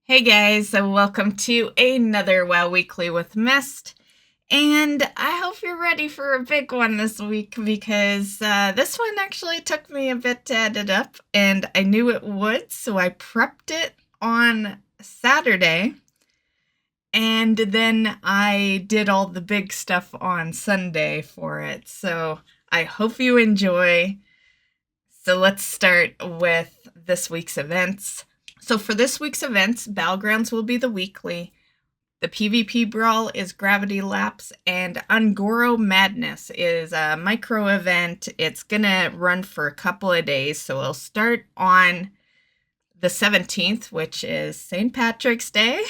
Hey guys, so welcome to another WoW Weekly with Myst, and I hope you're ready for a big one this week because this one actually took me a bit to edit up, and I knew it would, so I prepped it on Saturday, and then I did all the big stuff on Sunday for it, so I hope you enjoy. So let's start with this week's events. So for this week's events, Battlegrounds will be the weekly. The PvP Brawl is Gravity Lapse, and Ungoro Madness is a micro event. It's gonna run for a couple of days, so it'll start on the 17th, which is St. Patrick's Day,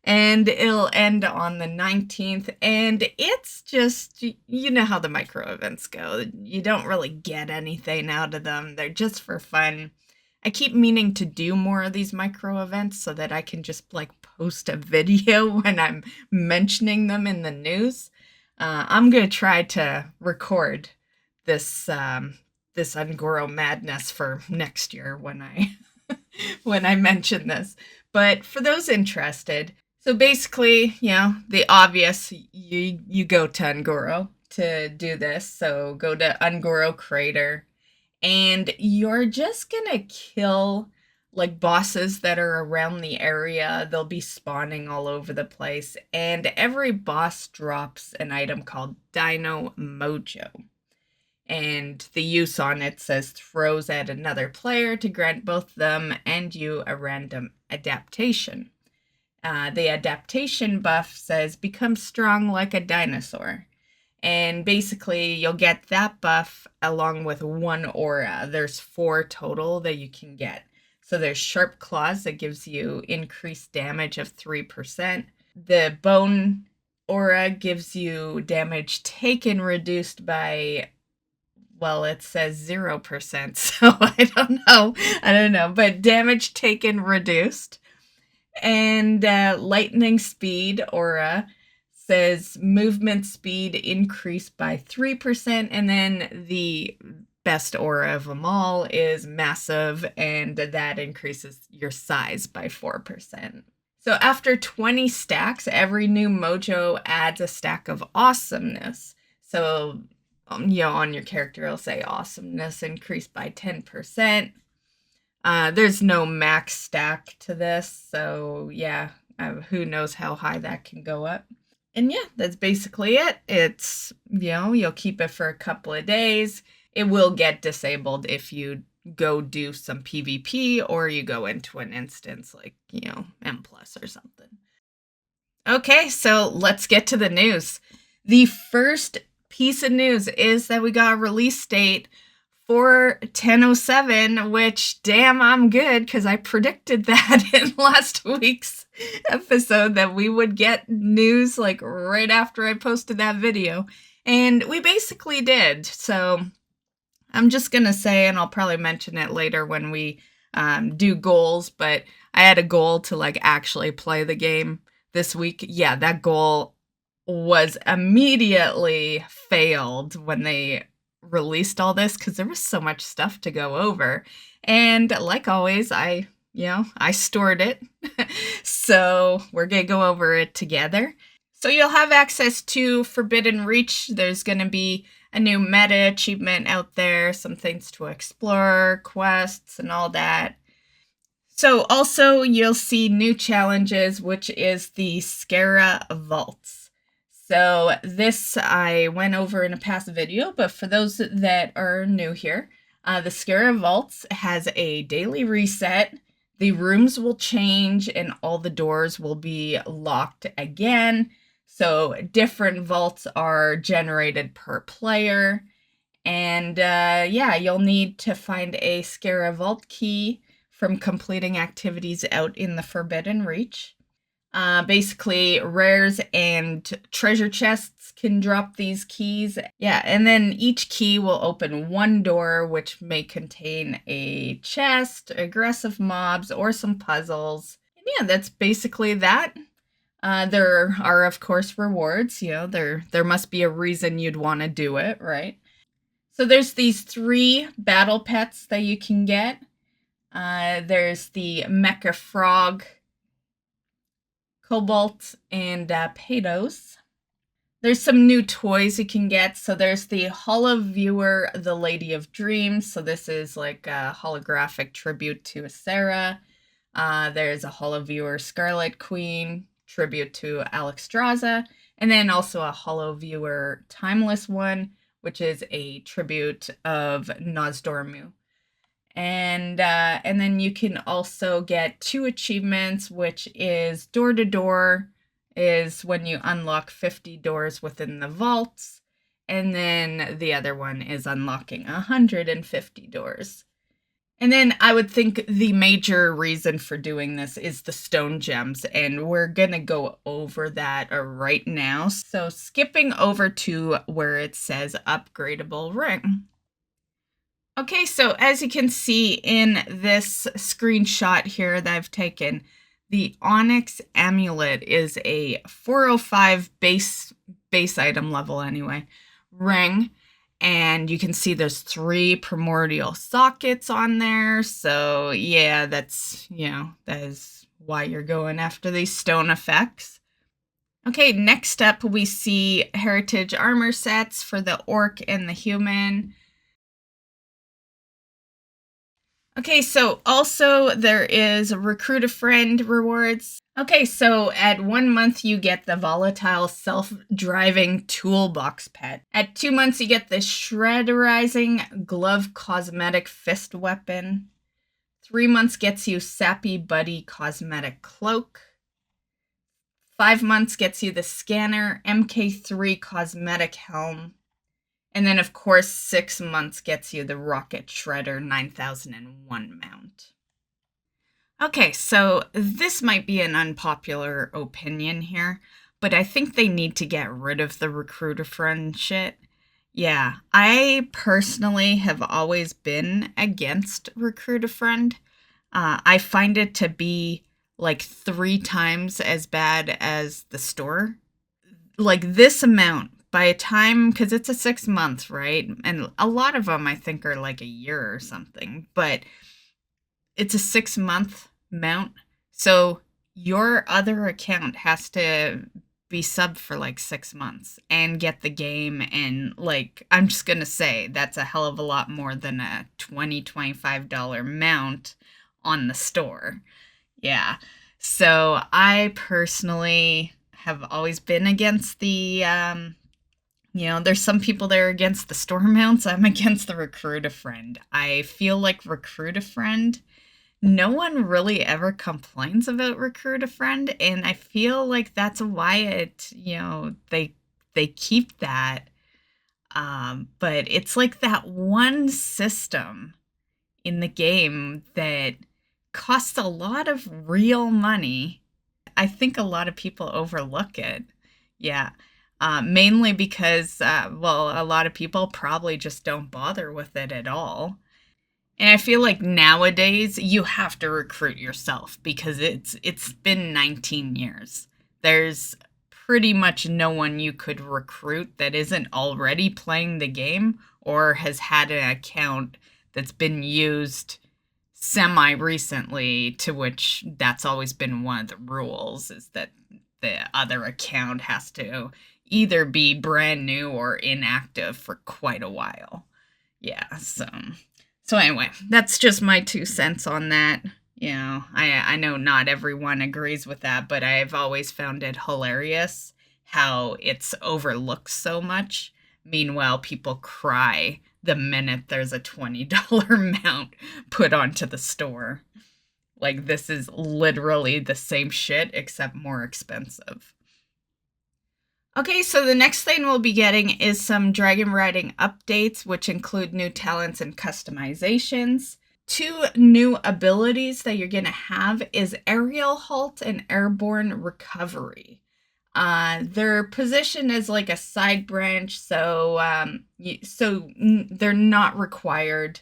and it'll end on the 19th, and it's just, you know how the micro events go. You don't really get anything out of them. They're just for fun. I keep meaning to do more of these micro events so that I can just post a video when I'm mentioning them in the news. I'm gonna try to record this this Ungoro Madness for next year when I when I mention this. But for those interested, so basically, the obvious, you go to Ungoro to do this. So go to Ungoro Crater, and you're just gonna kill bosses that are around the area. They'll be spawning all over the place, and every boss drops an item called Dino Mojo. And the use on it says throws at another player to grant both them and you a random adaptation. The adaptation buff says become strong like a dinosaur. And basically, you'll get that buff along with one aura. There's 4 total that you can get. So there's Sharp Claws that gives you increased damage of 3%. The Bone aura gives you damage taken reduced by, well, it says 0%. So I don't know. But damage taken reduced. And Lightning Speed aura says movement speed increased by 3%, and then the best aura of them all is Massive, and that increases your size by 4%. So after 20 stacks, every new mojo adds a stack of awesomeness. So, on your character it'll say awesomeness increased by 10%. There's no max stack to this, so yeah, who knows how high that can go up. And yeah, that's basically it. It's, you'll keep it for a couple of days. It will get disabled if you go do some PvP or you go into an instance like, M+ or something. Okay, so let's get to the news. The first piece of news is that we got a release date for 10/07, which, damn, I'm good, because I predicted that in last week's episode that we would get news right after I posted that video, and we basically did. So I'm just gonna say, and I'll probably mention it later when we do goals, but I had a goal to actually play the game this week. Yeah, that goal was immediately failed when they released all this because there was so much stuff to go over, and like always, I stored it. So we're gonna go over it together. So you'll have access to Forbidden Reach. There's gonna be a new meta achievement out there, some things to explore, quests, and all that. So also you'll see new challenges, which is the Skara Vaults. So this I went over in a past video, but for those that are new here, the Skara Vaults has a daily reset. The rooms will change and all the doors will be locked again. So different vaults are generated per player. And you'll need to find a Skara Vault key from completing activities out in the Forbidden Reach. Basically, rares and treasure chests can drop these keys. Yeah, and then each key will open one door, which may contain a chest, aggressive mobs, or some puzzles. And yeah, that's basically that. There are, of course, rewards. There must be a reason you'd want to do it, right? So there's these 3 battle pets that you can get. There's the Mecha Frog, Cobalt, and Patos. There's some new toys you can get. So there's the Holo Viewer, the Lady of Dreams. So this is like a holographic tribute to Asera. There's a Holo Viewer Scarlet Queen, tribute to Alexstrasza. And then also a Holo Viewer Timeless one, which is a tribute of Nozdormu. And then you can also get 2 achievements, which is Door to Door is when you unlock 50 doors within the vaults. And then the other one is unlocking 150 doors. And then I would think the major reason for doing this is the stone gems, and we're going to go over that right now. So skipping over to where it says upgradable ring. Okay, so as you can see in this screenshot here that I've taken, the Onyx Amulet is a 405 base item level anyway, ring. And you can see there's 3 primordial sockets on there. So yeah, that's, that is why you're going after these stone effects. Okay, next up we see heritage armor sets for the orc and the human. Okay, so also there is Recruit a Friend rewards. Okay, so at 1 month you get the volatile self-driving toolbox pet. At 2 months you get the Shredderizing glove cosmetic fist weapon. 3 months gets you Sappy Buddy cosmetic cloak. 5 months gets you the Scanner MK3 cosmetic helm. And then, of course, 6 months gets you the Rocket Shredder 9001 mount. Okay, so this might be an unpopular opinion here, but I think they need to get rid of the Recruiter Friend shit. Yeah, I personally have always been against Recruiter Friend. I find it to be like 3 times as bad as the store. Like this amount. By a time, because it's a 6 month, right? And a lot of them I think are like a year or something, but it's a 6 month mount. So your other account has to be subbed for like 6 months and get the game. And like, I'm just going to say that's a hell of a lot more than a $20, $25 mount on the store. Yeah. So I personally have always been against the, there's some people that are against the store mounts. I'm against the Recruit a Friend. I feel like Recruit a Friend, no one really ever complains about Recruit a Friend, and I feel like that's why it, they keep that. But it's like that one system in the game that costs a lot of real money. I think a lot of people overlook it. Yeah. Mainly because, a lot of people probably just don't bother with it at all. And I feel like nowadays you have to recruit yourself because it's been 19 years. There's pretty much no one you could recruit that isn't already playing the game or has had an account that's been used semi-recently, to which that's always been one of the rules, is that the other account has to either be brand new or inactive for quite a while. Yeah, so anyway, that's just my 2 cents on that. I know not everyone agrees with that, but I've always found it hilarious how it's overlooked so much. Meanwhile, people cry the minute there's a $20 mount put onto the store. Like, this is literally the same shit, except more expensive. Okay, so the next thing we'll be getting is some Dragonriding updates, which include new talents and customizations. 2 new abilities that you're going to have is Aerial Halt and Airborne Recovery. Their position is like a side branch, so they're not required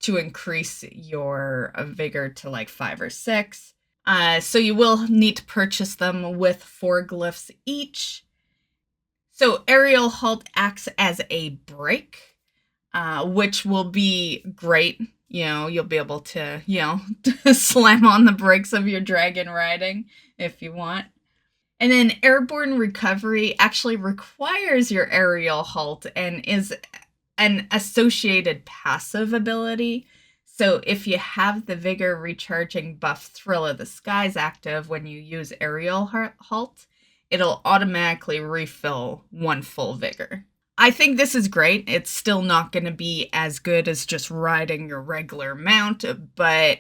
to increase your vigor to like 5 or 6. So you will need to purchase them with 4 glyphs each. So Aerial Halt acts as a break, which will be great. You'll be able to, slam on the brakes of your dragon riding if you want. And then Airborne Recovery actually requires your aerial halt and is an associated passive ability. So if you have the Vigor Recharging buff Thrill of the Skies active when you use aerial halt, it'll automatically refill 1 full Vigor. I think this is great. It's still not going to be as good as just riding your regular mount, but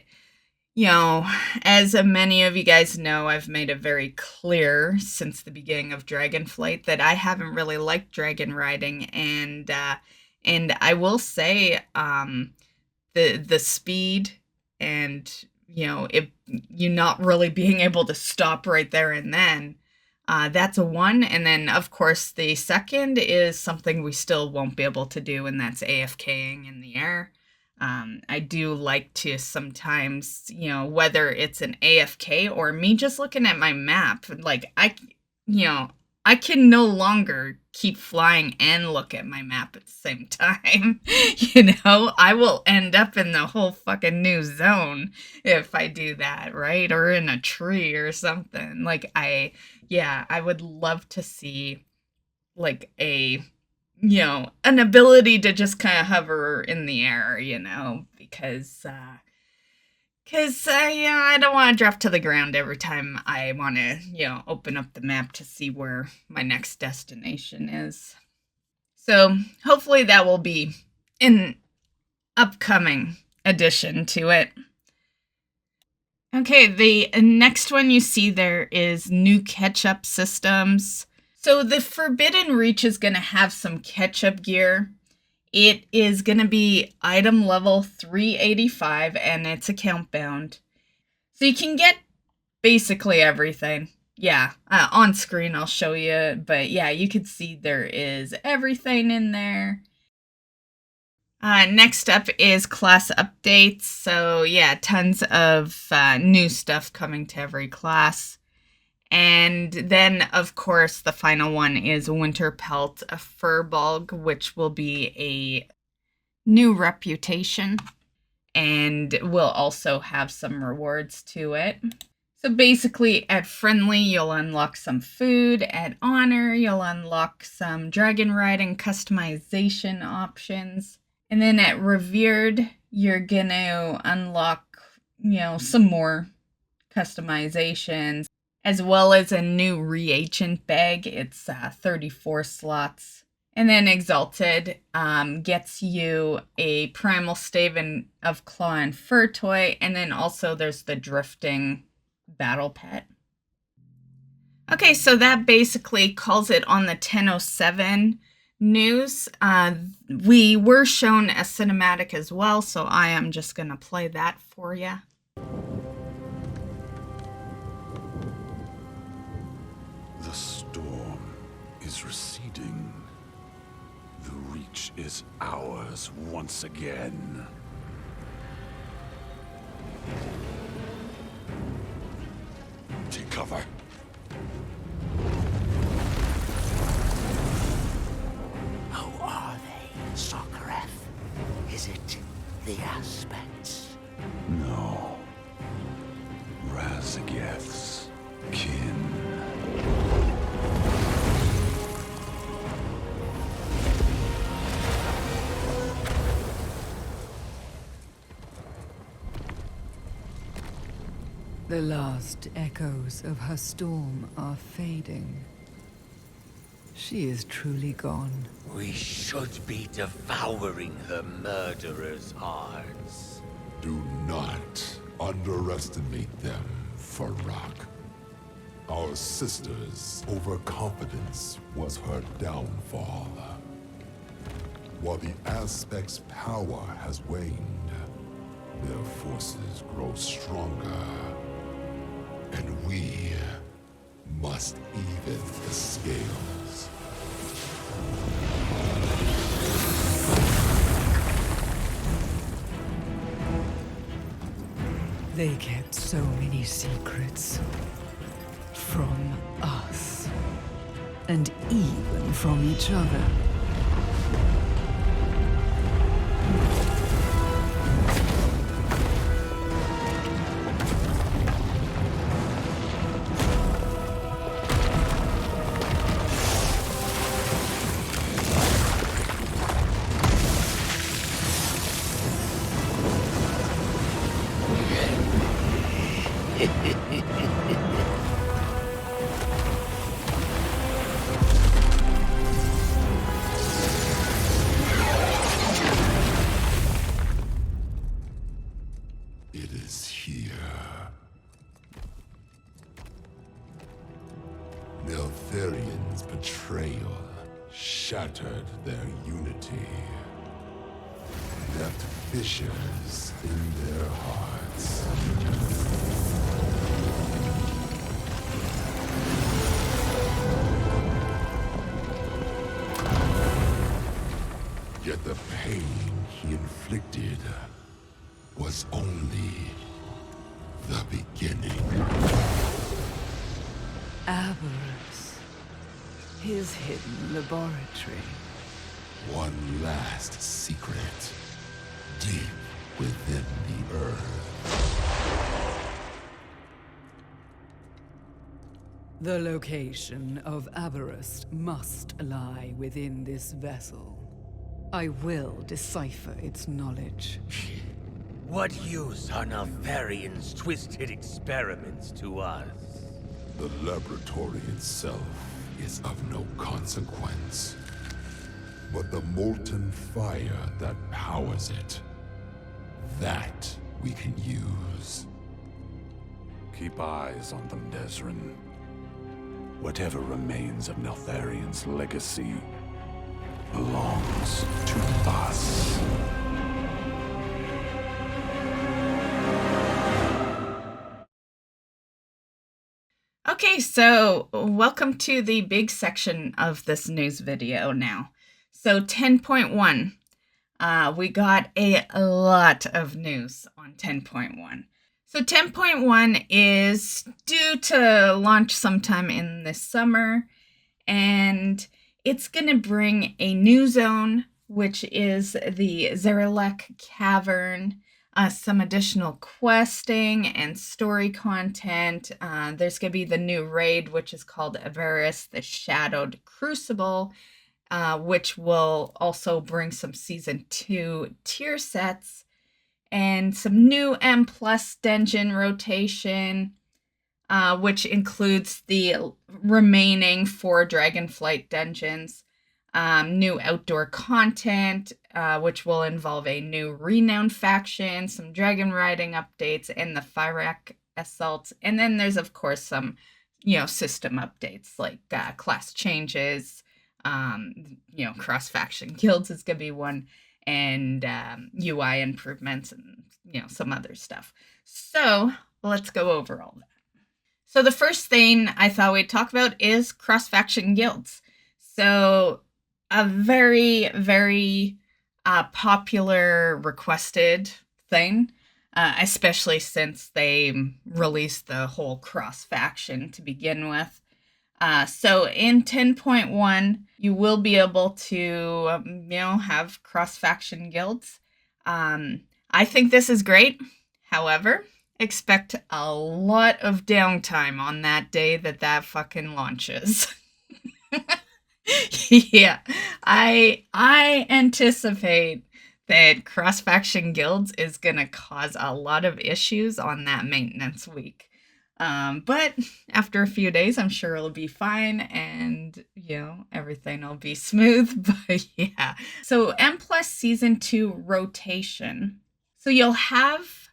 you know, as many of you guys know, I've made it very clear since the beginning of Dragonflight that I haven't really liked dragon riding, and I will say the speed and you not really being able to stop right there and then, that's a 1. And then of course the second is something we still won't be able to do, and that's AFKing in the air. I do like to sometimes, whether it's an AFK or me just looking at my map, like I can no longer keep flying and look at my map at the same time. I will end up in the whole fucking new zone if I do that, right? Or in a tree or something. Like I would love to see like an ability to just kind of hover in the air, because I don't want to drop to the ground every time I want to, open up the map to see where my next destination is. So hopefully that will be an upcoming addition to it. Okay, the next one you see there is new catch-up systems. So the Forbidden Reach is going to have some catch-up gear. It is going to be item level 385, and it's account bound. So you can get basically everything. Yeah, on screen I'll show you, but yeah, you can see there is everything in there. Next up is class updates. So yeah, tons of new stuff coming to every class. And then, of course, the final one is Winter Pelt, a Furbolg, which will be a new reputation. And will also have some rewards to it. So basically, at Friendly, you'll unlock some food. At Honor, you'll unlock some Dragonriding customization options. And then at Revered, you're going to unlock, some more customizations, as well as a new reagent bag. It's 34 slots. And then Exalted gets you a Primal Stave of Claw and Fur Toy, and then also there's the Drifting Battle Pet. Okay, so that basically calls it on the 1007 news. We were shown a cinematic as well, so I am just going to play that for you. The storm is receding. The Reach is ours once again. Take cover. Who are they, Sokareth? Is it the Aspects? No. Razageth's kin. The last echoes of her storm are fading. She is truly gone. We should be devouring her murderers' hearts. Do not underestimate them, Fyrakk. Our sister's overconfidence was her downfall. While the Aspects' power has waned, their forces grow stronger. And we must even the scales. They kept so many secrets. From us. And even from each other. betrayal shattered their unity, left fissures in their hearts. Yet the pain he inflicted was only the beginning. Avarice. His hidden laboratory. One last secret, deep within the earth. The location of Avarice must lie within this vessel. I will decipher its knowledge. What use are Neltharion's twisted experiments to us? The laboratory itself is of no consequence, but the molten fire that powers it, that we can use. Keep eyes on them, Desrin. Whatever remains of Neltharion's legacy belongs to us. Okay, so welcome to the big section of this news video now. So 10.1, we got a lot of news on 10.1. So 10.1 is due to launch sometime in this summer, and it's going to bring a new zone, which is the Zaralek Cavern, some additional questing and story content. There's going to be the new raid, which is called Embers, the Shadowed Crucible, which will also bring some Season 2 tier sets and some new M+ dungeon rotation, which includes the remaining 4 Dragonflight dungeons, new outdoor content, which will involve a new Renown faction, some Dragonriding updates, and the Fyrakk Assaults. And then there's, of course, some, system updates like class changes, cross-faction guilds is going to be one, and UI improvements and, some other stuff. So let's go over all that. So the first thing I thought we'd talk about is cross-faction guilds. So a very, very popular requested thing, especially since they released the whole cross-faction to begin with. So in 10.1, you will be able to, have cross-faction guilds. I think this is great. However, expect a lot of downtime on that day that fucking launches. Yeah, I anticipate that cross-faction guilds is going to cause a lot of issues on that maintenance week. But after a few days, I'm sure it'll be fine and, everything will be smooth. But yeah, so M+ Season 2 rotation. So you'll have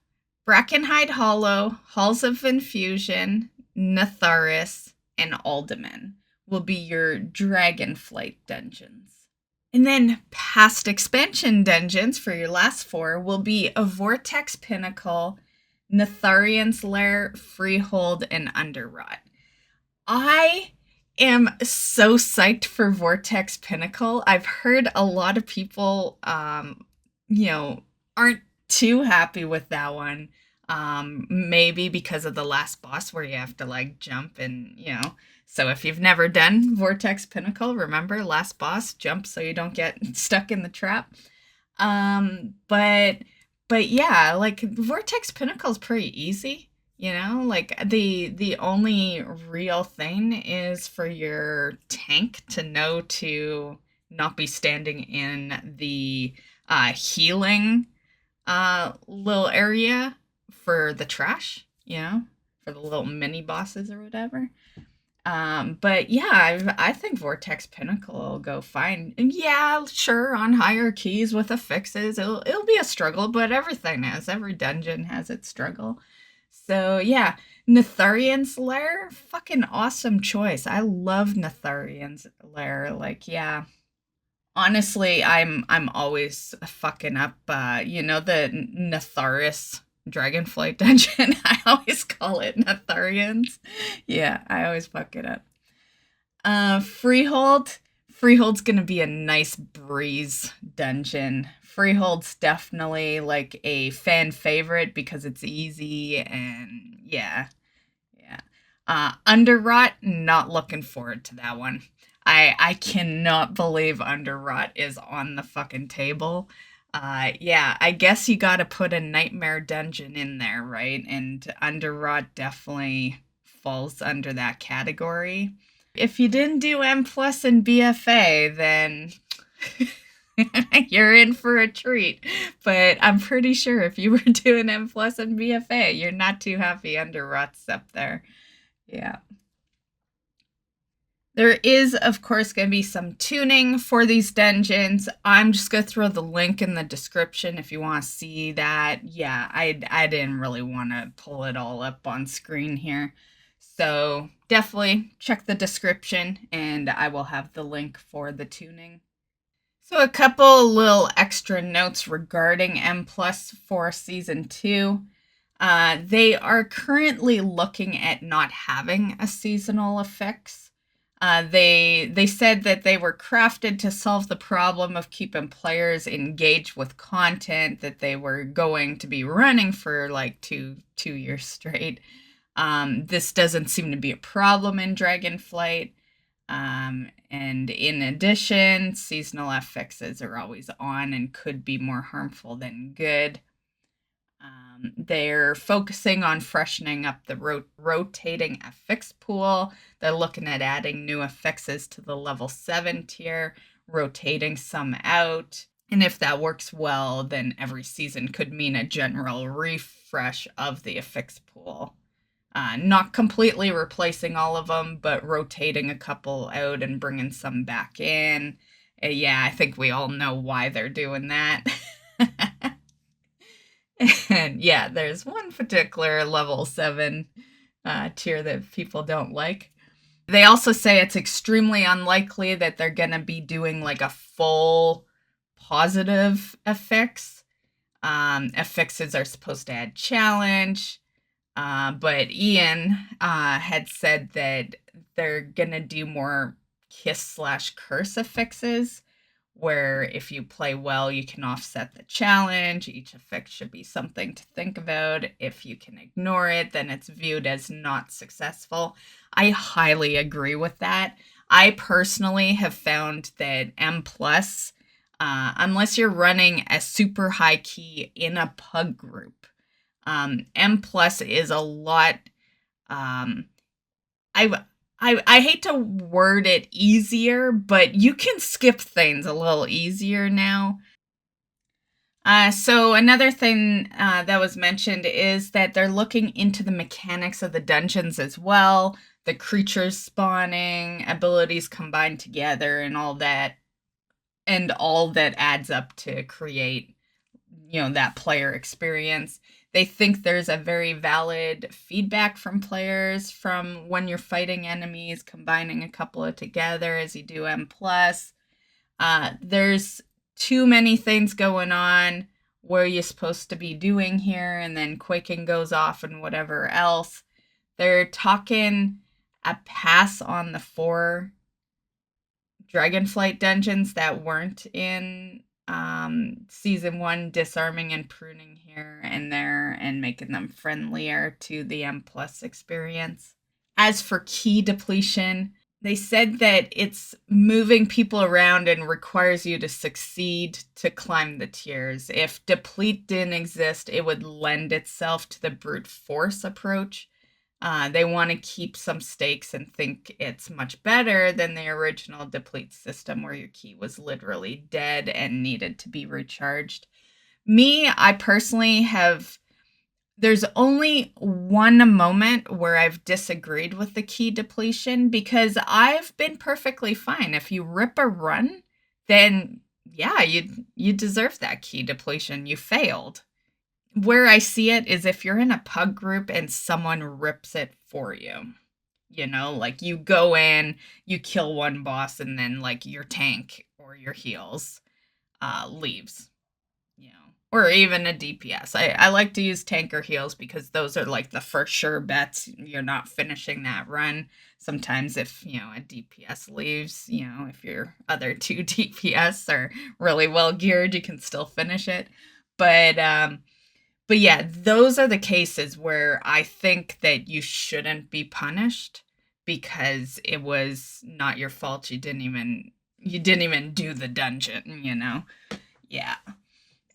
Brackenhide Hollow, Halls of Infusion, Netharis, and Alderman will be your Dragonflight dungeons. And then past expansion dungeons for your last 4 will be a Vortex Pinnacle, Netharion's Lair, Freehold, and Underrot. I am so psyched for Vortex Pinnacle. I've heard a lot of people, aren't too happy with that one. Maybe because of the last boss where you have to jump and, So if you've never done Vortex Pinnacle, remember last boss, jump so you don't get stuck in the trap. But yeah, Vortex Pinnacle is pretty easy, the only real thing is for your tank to know to not be standing in the healing little area for the trash, for the little mini bosses or whatever. But yeah, I think Vortex Pinnacle will go fine. And yeah, sure, on higher keys with hotfixes, it'll be a struggle, but everything is. Every dungeon has its struggle. So yeah, Netharion's Lair, fucking awesome choice. I love Netharion's Lair. Like, yeah. Honestly, I'm always fucking up. The Netharis Dragonflight dungeon. I always call it Netharion's. Yeah, I always fuck it up. Freehold. Freehold's gonna be a nice breeze dungeon. Freehold's definitely like a fan favorite because it's easy and yeah. Underrot, not looking forward to that one. I cannot believe Underrot is on the fucking table. I guess you gotta put a nightmare dungeon in there, right? And Underrot definitely falls under that category. If you didn't do M plus and BFA, then you're in for a treat. But I'm pretty sure if you were doing M plus and BFA, you're not too happy Underrot's up there. Yeah. There is, of course, going to be some tuning for these dungeons. I'm just going to throw the link in the description if you want to see that. Yeah, I didn't really want to pull it all up on screen here. So definitely check the description and I will have the link for the tuning. So a couple little extra notes regarding M Plus for Season 2. They are currently looking at not having a seasonal affix. They said that they were crafted to solve the problem of keeping players engaged with content that they were going to be running for like two years straight. This doesn't seem to be a problem in Dragonflight. And in addition, seasonal affixes are always on and could be more harmful than good. They're focusing on freshening up the rotating affix pool. They're looking at adding new affixes to the level 7 tier, rotating some out. And if that works well, then every season could mean a general refresh of the affix pool. Not completely replacing all of them, but rotating a couple out and bringing some back in. I think we all know why they're doing that. And yeah, there's one particular level 7 tier that people don't like. They also say it's extremely unlikely that they're going to be doing like a full positive affix. Affixes are supposed to add challenge. But Ian had said that they're going to do more kiss/curse affixes, where if you play well, you can offset the challenge. Each affix should be something to think about. If you can ignore it, then it's viewed as not successful. I highly agree with that. I personally have found that M+, unless you're running a super high key in a pug group, M+ is a lot... I hate to word it easier, but you can skip things a little easier now. So another thing that was mentioned is that they're looking into the mechanics of the dungeons as well, the creatures spawning, abilities combined together, and all that adds up to create, that player experience. They think there's a very valid feedback from players from when you're fighting enemies, combining a couple of together as you do M+. There's too many things going on where you're supposed to be doing here, and then Quaking goes off and whatever else. They're talking a pass on the 4 Dragonflight dungeons that weren't in Season 1, disarming and pruning here and there and making them friendlier to the M+ experience. As for key depletion, they said that it's moving people around and requires you to succeed to climb the tiers. If deplete didn't exist, it would lend itself to the brute force approach. They want to keep some stakes and think it's much better than the original deplete system where your key was literally dead and needed to be recharged. I personally there's only one moment where I've disagreed with the key depletion, because I've been perfectly fine. If you rip a run, then yeah, you deserve that key depletion. You failed. where I see it is if you're in a pug group and someone rips it for you. You know, like you go in, you kill one boss, and then like your tank or your heals leaves. You know, or even a DPS. I like to use tank or heals because those are like the for sure bets. You're not finishing that run. Sometimes if, you know, a DPS leaves, you know, if your other two DPS are really well geared, you can still finish it. But yeah, those are the cases where I think that you shouldn't be punished because it was not your fault. You didn't even do the dungeon, you know? Yeah.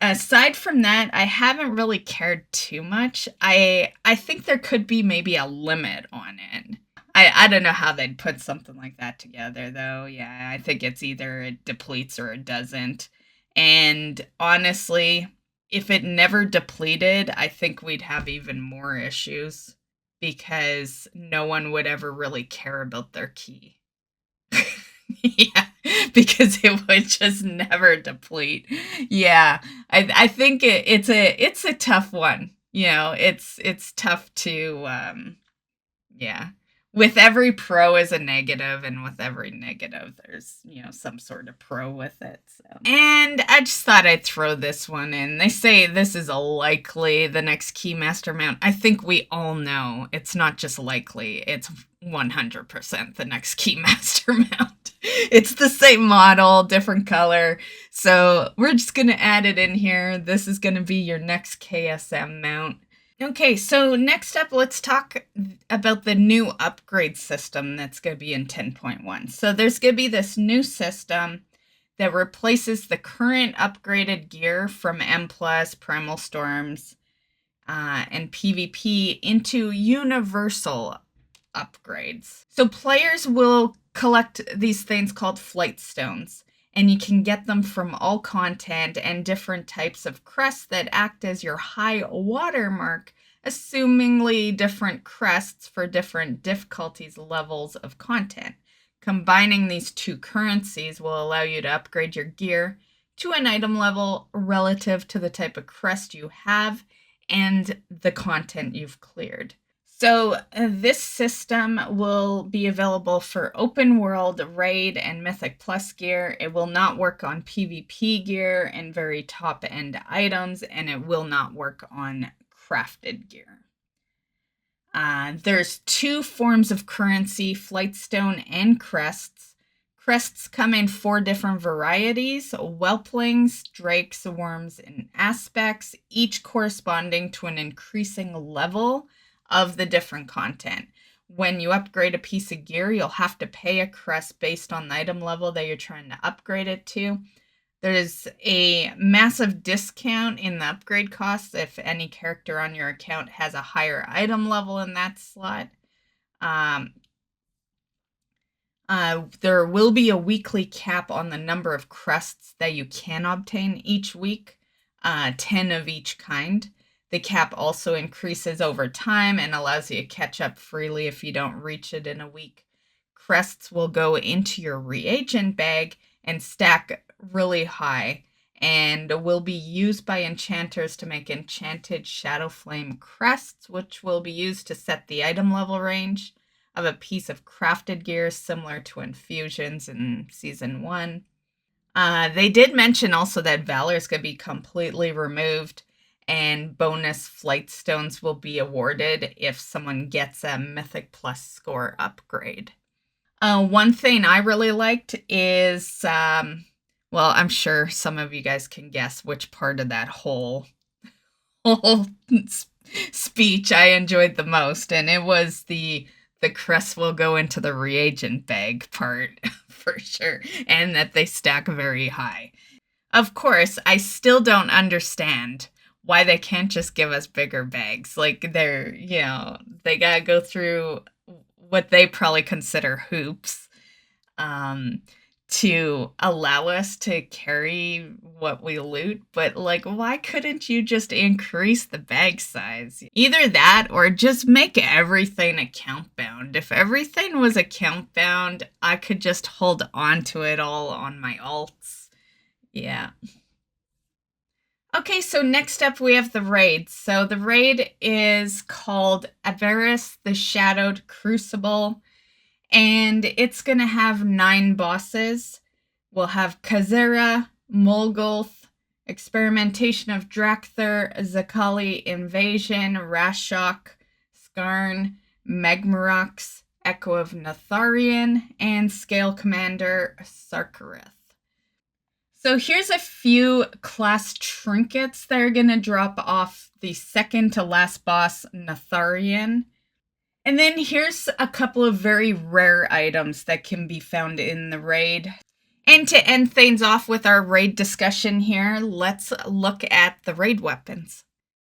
Aside from that, I haven't really cared too much. I think there could be maybe a limit on it. I don't know how they'd put something like that together, though. Yeah, I think it's either it depletes or it doesn't. And honestly, if it never depleted, I think we'd have even more issues because no one would ever really care about their key. Yeah, because it would just never deplete. Yeah, I think it's a tough one. You know, it's tough to yeah. With every pro is a negative, and with every negative, there's, you know, some sort of pro with it. So, and I just thought I'd throw this one in. They say this is a likely the next Keymaster mount. I think we all know it's not just likely; it's 100% the next Keymaster mount. It's the same model, different color. So we're just gonna add it in here. This is gonna be your next KSM mount. Okay, so next up, let's talk about the new upgrade system that's going to be in 10.1. So there's going to be this new system that replaces the current upgraded gear from M+, Primal Storms, and PvP into universal upgrades. So players will collect these things called flight stones, and you can get them from all content and different types of crests that act as your high watermark, assumingly different crests for different difficulties levels of content. Combining these two currencies will allow you to upgrade your gear to an item level relative to the type of crest you have and the content you've cleared. So this system will be available for open world, raid, and Mythic Plus gear. It will not work on PvP gear and very top end items, and it will not work on crafted gear. There's two forms of currency, Flightstone and crests. Crests come in 4 different varieties: whelplings, drakes, worms, and aspects, each corresponding to an increasing level of the different content. When you upgrade a piece of gear, you'll have to pay a crest based on the item level that you're trying to upgrade it to. There's a massive discount in the upgrade costs if any character on your account has a higher item level in that slot. There will be a weekly cap on the number of crests that you can obtain each week, 10 of each kind. The cap also increases over time and allows you to catch up freely if you don't reach it in a week. Crests will go into your reagent bag and stack really high and will be used by enchanters to make enchanted Shadowflame crests, which will be used to set the item level range of a piece of crafted gear similar to infusions in Season 1. They did mention also that Valor is going to be completely removed, and bonus flight stones will be awarded if someone gets a Mythic Plus score upgrade. One thing I really liked is, well, I'm sure some of you guys can guess which part of that whole speech I enjoyed the most, and it was the crest will go into the reagent bag part, for sure, and that they stack very high. Of course, I still don't understand why they can't just give us bigger bags. Like, they're, you know, they gotta go through what they probably consider hoops to allow us to carry what we loot. But, like, why couldn't you just increase the bag size? Either that or just make everything account bound. If everything was account bound, I could just hold on to it all on my alts. Yeah. Okay, so next up we have the raid. So the raid is called Embers the Shadowed Crucible, and it's going to have 9 bosses. We'll have Khazera, Molgulth, Experimentation of Dracthyr, Zakali Invasion, Rashok, Skarn, Megmarox, Echo of Netharion, and Scale Commander Sarkareth. So here's a few class trinkets that are going to drop off the second to last boss, Netharion. And then here's a couple of very rare items that can be found in the raid. And to end things off with our raid discussion here, let's look at the raid weapons.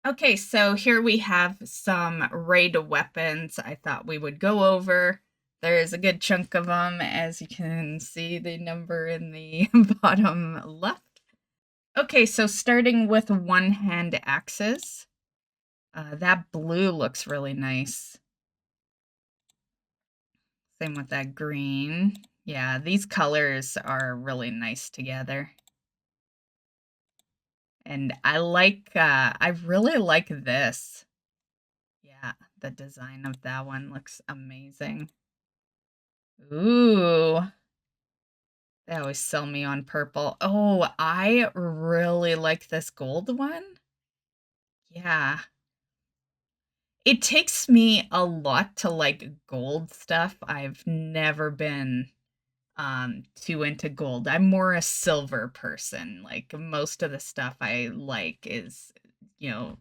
Okay, so here we have some raid weapons I thought we would go over. There's a good chunk of them, as you can see the number in the bottom left. Okay, so starting with one-hand axes. That blue looks really nice. Same with that green. Yeah, these colors are really nice together. And I really like this. Yeah, the design of that one looks amazing. Ooh. They always sell me on purple. Oh, I really like this gold one. Yeah. It takes me a lot to like gold stuff. I've never been too into gold. I'm more a silver person. Like most of the stuff I like is,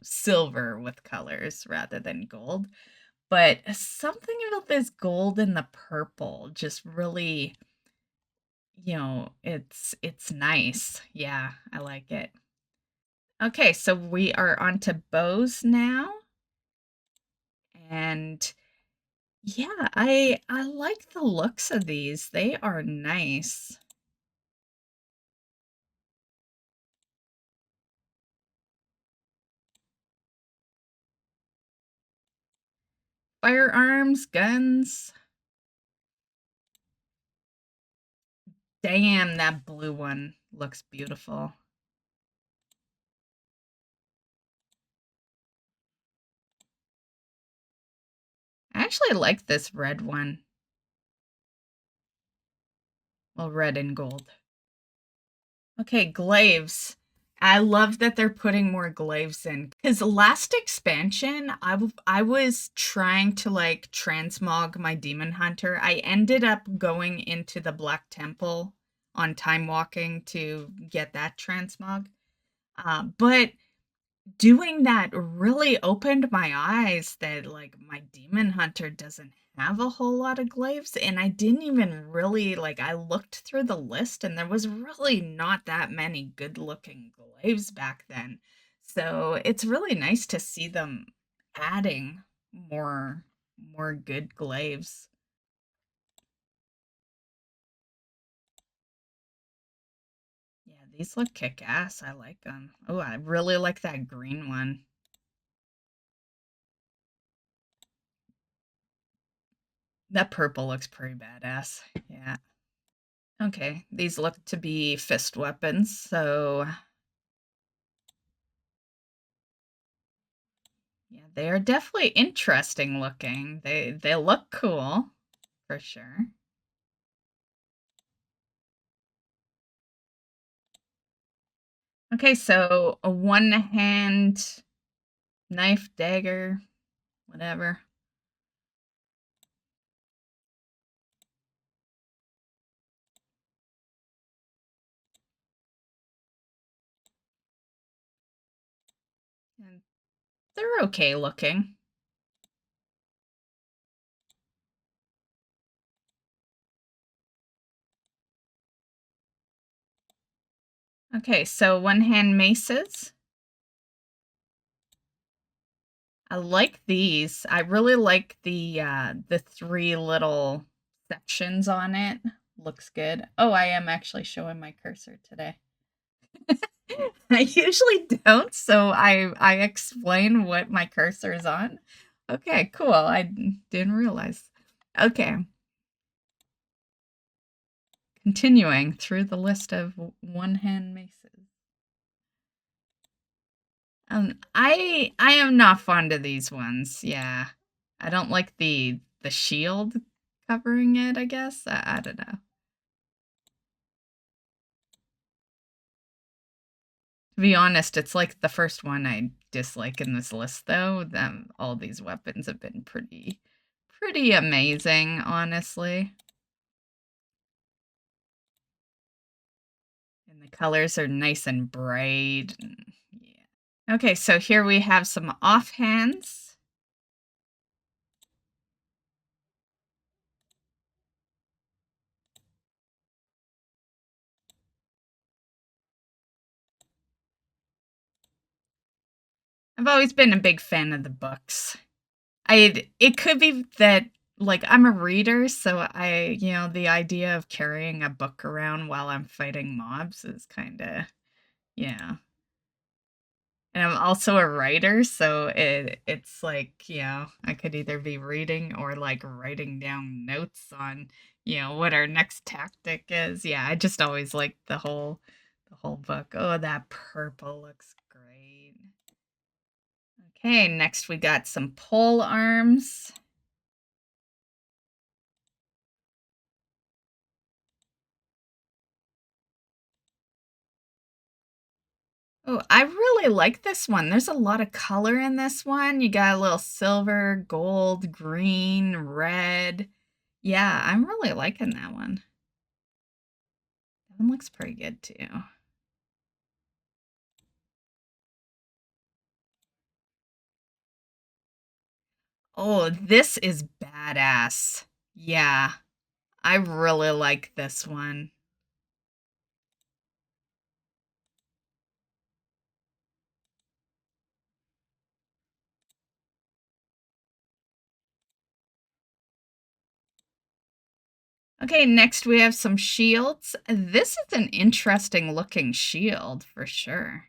silver with colors rather than gold. But something about this gold and the purple just really, it's nice. Yeah, I like it. Okay, so we are on to bows now. And yeah, I like the looks of these. They are nice. Firearms, guns. Damn, that blue one looks beautiful. I actually like this red one. Well, red and gold. Okay, glaives. I love that they're putting more glaives in. Because last expansion, I was trying to like transmog my demon hunter. I ended up going into the Black Temple on time walking to get that transmog. But doing that really opened my eyes that like my demon hunter doesn't have a whole lot of glaives, and I didn't even really like I looked through the list and there was really not that many good looking glaives back then. So it's really nice to see them adding more good glaives. Yeah, these look kick-ass. I like them. Oh, I really like that green one. That purple looks pretty badass. Yeah. Okay, these look to be fist weapons, so yeah, they are definitely interesting looking. They look cool, for sure. Okay, so a one-hand knife, dagger, whatever. And they're okay looking. Okay, so one-hand maces. I like these. I really like the 3 little sections on it. Looks good. Oh, I am actually showing my cursor today. I usually don't, so I explain what my cursor is on. Okay, cool. I didn't realize. Okay. Continuing through the list of one-hand maces. I am not fond of these ones. Yeah, I don't like the shield covering it. I guess I don't know. To be honest, it's like the first one I dislike in this list, though. All these weapons have been pretty amazing, honestly. And the colors are nice and bright. And, yeah. Okay, so here we have some offhands. I've always been a big fan of the books. It could be that like I'm a reader, so the idea of carrying a book around while I'm fighting mobs is kind of, yeah. And I'm also a writer, so it's like, I could either be reading or like writing down notes on, what our next tactic is. Yeah, I just always like the whole book. Oh, that purple looks great. Okay, next we got some pole arms. Oh, I really like this one. There's a lot of color in this one. You got a little silver, gold, green, red. Yeah, I'm really liking that one. That one looks pretty good too. Oh, this is badass. Yeah, I really like this one. Okay, next we have some shields. This is an interesting looking shield for sure.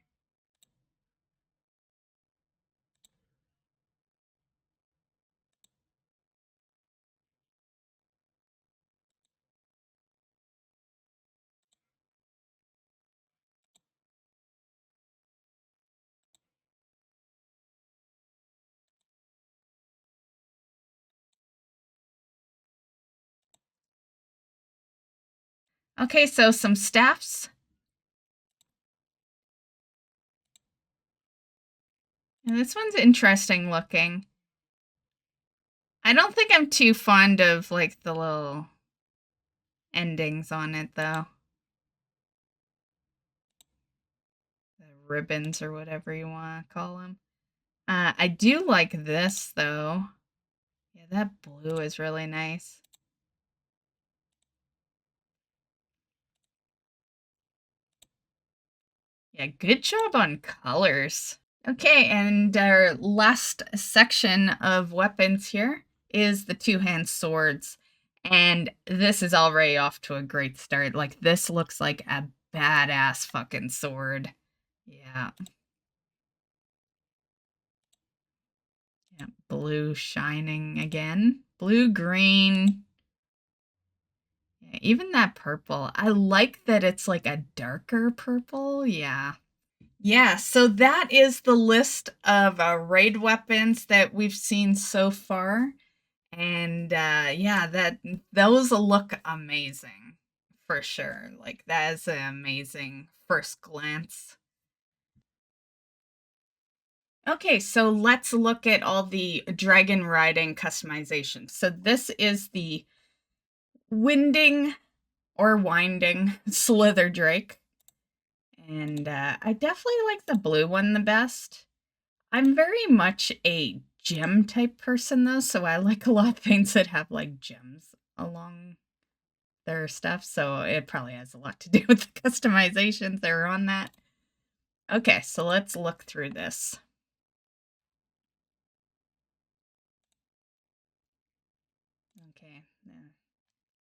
Okay, so some staffs. And this one's interesting looking. I don't think I'm too fond of like the little endings on it though. The ribbons or whatever you want to call them. I do like this though. Yeah, that blue is really nice. Yeah, good job on colors. Okay, and our last section of weapons here is the two-hand swords. And this is already off to a great start. Like, this looks like a badass fucking sword. Yeah. Yeah, blue shining again. Blue, green. Yeah, even that purple. I like that it's like a darker purple. Yeah. Yeah, so that is the list of raid weapons that we've seen so far. And yeah, those look amazing for sure. Like, that is an amazing first glance. Okay, so let's look at all the Dragonriding customization. So this is the winding or winding Slitherdrake. And I definitely like the blue one the best. I'm very much a gem type person though, so I like a lot of things that have like gems along their stuff. So it probably has a lot to do with the customizations that are on that. Okay, so let's look through this. Okay.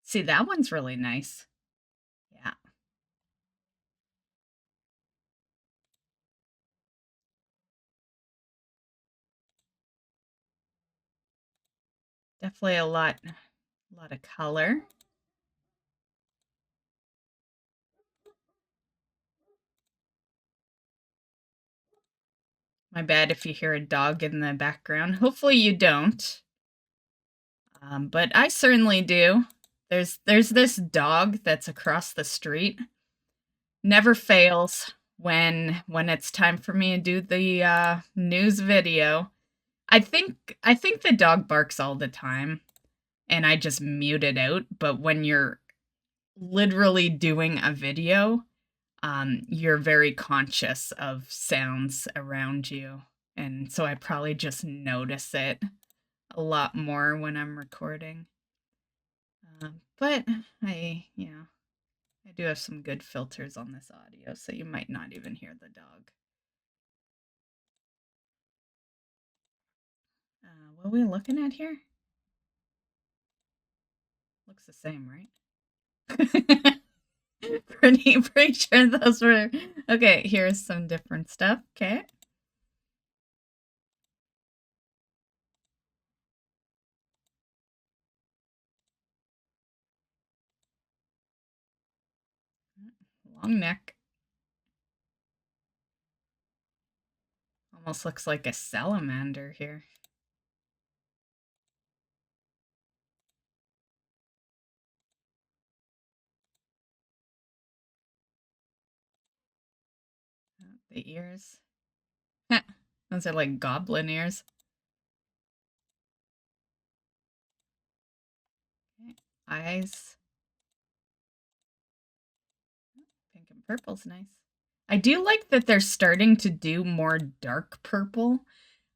See, that one's really nice. Yeah. Definitely a lot of color. My bad if you hear a dog in the background. Hopefully you don't. But I certainly do. There's this dog that's across the street. Never fails when it's time for me to do the news video. I think the dog barks all the time, and I just mute it out. But when you're literally doing a video, you're very conscious of sounds around you, and so I probably just notice it a lot more when I'm recording. But I do have some good filters on this audio, so you might not even hear the dog. What are we looking at here? Looks the same, right? pretty sure those were... Okay, here's some different stuff. Okay. Long neck. Almost looks like a salamander here. The ears. Those are like goblin ears. Okay. Eyes. Pink and purple's nice. I do like that they're starting to do more dark purple.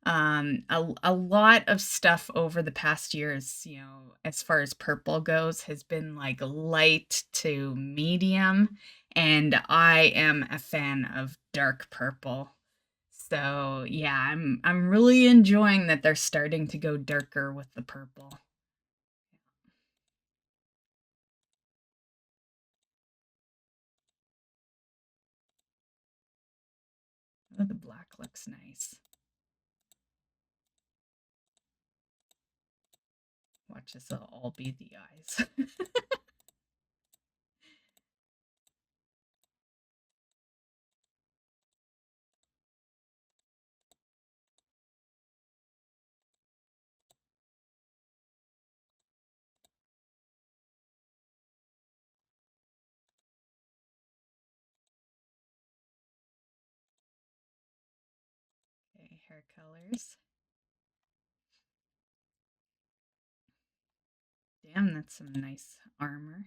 A lot of stuff over the past years, as far as purple goes, has been like light to medium, and I am a fan of dark purple. So yeah, I'm really enjoying that they're starting to go darker with the purple. Oh, the black looks nice. Watch this, will all be the eyes. Okay, hair colors. Damn, that's some nice armor.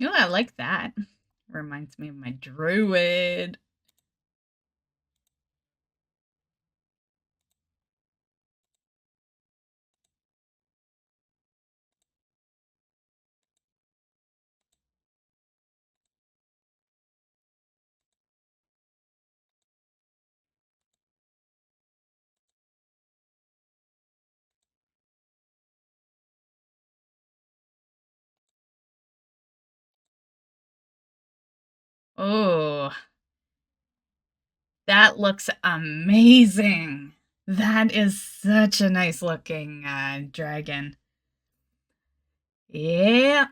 Oh, I like that. Reminds me of my druid. Oh, that looks amazing. That is such a nice looking dragon. Yeah.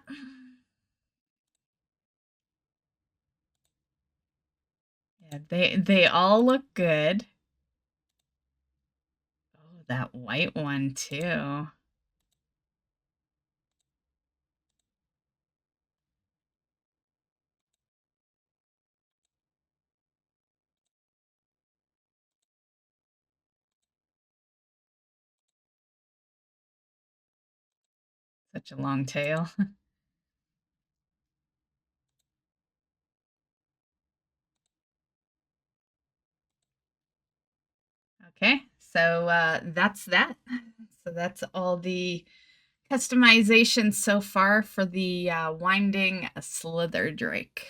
Yeah, they all look good. Oh, that white one too. Such a long tail. Okay, so that's that. So that's all the customization so far for the Winding Slitherdrake.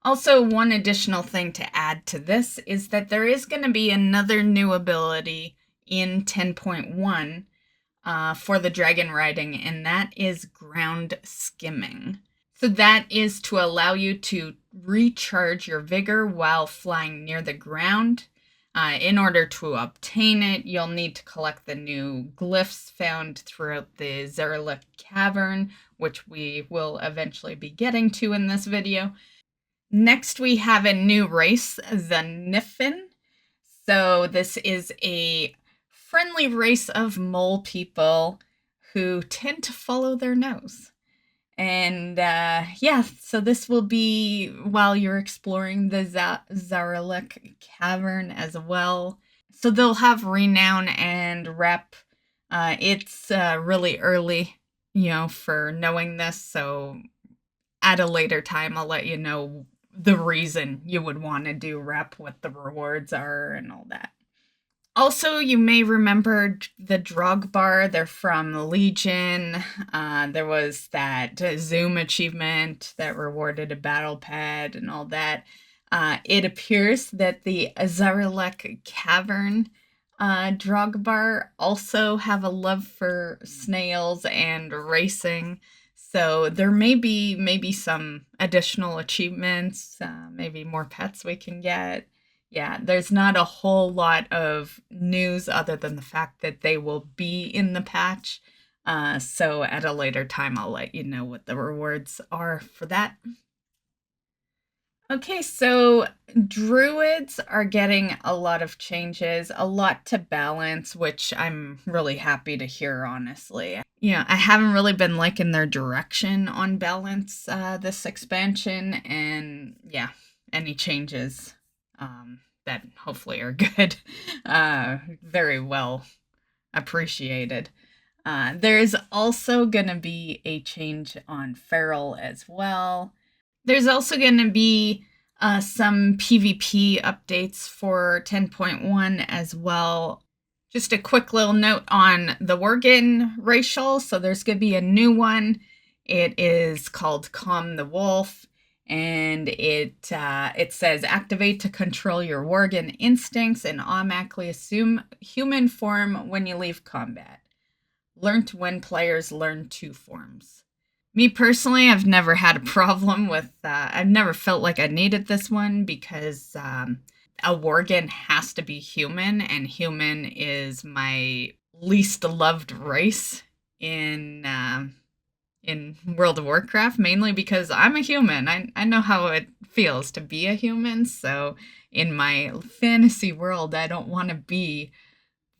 Also, one additional thing to add to this is that there is going to be another new ability in 10.1 for the Dragonriding, and that is ground skimming. So that is to allow you to recharge your vigor while flying near the ground. In order to obtain it, you'll need to collect the new glyphs found throughout the Zaralek Cavern, which we will eventually be getting to in this video. Next, we have a new race, the Niffen. So this is a friendly race of mole people who tend to follow their nose. And yeah, so this will be while you're exploring the Zaralek Cavern as well. So they'll have renown and rep. It's really early, for knowing this. So at a later time, I'll let you know the reason you would want to do rep, what the rewards are, and all that. Also, you may remember the Drogbar. They're from Legion. There was that Zoom achievement that rewarded a battle pad and all that. It appears that the Zaralek Cavern Drogbar also have a love for snails and racing. So there may be some additional achievements, maybe more pets we can get. Yeah, there's not a whole lot of news other than the fact that they will be in the patch. So at a later time, I'll let you know what the rewards are for that. Okay, so druids are getting a lot of changes, a lot to balance, which I'm really happy to hear, honestly. I haven't really been liking their direction on balance this expansion, and yeah, any changes that hopefully are good, very well appreciated. There's also going to be a change on feral as well. There's also going to be some PvP updates for 10.1 as well. Just a quick little note on the Worgen Racial. So there's going to be a new one. It is called Calm the Wolf. And it says, activate to control your Worgen instincts and automatically assume human form when you leave combat. Learned when players learn 2 forms. Me personally, I've never had a problem with, I've never felt like I needed this one because a Worgen has to be human, and human is my least loved race in World of Warcraft, mainly because I'm a human. I know how it feels to be a human, so in my fantasy world, I don't want to be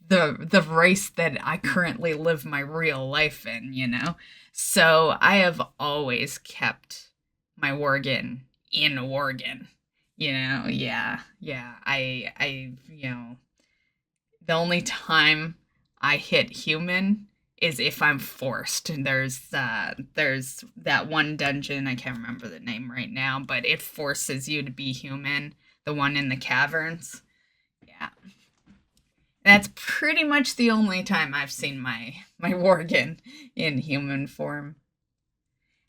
the race that I currently live my real life in, So I have always kept my Worgen in Worgen, yeah. I the only time I hit human is if I'm forced. There's that one dungeon, I can't remember the name right now, but it forces you to be human, the one in the caverns. Yeah. That's pretty much the only time I've seen my Worgen in human form.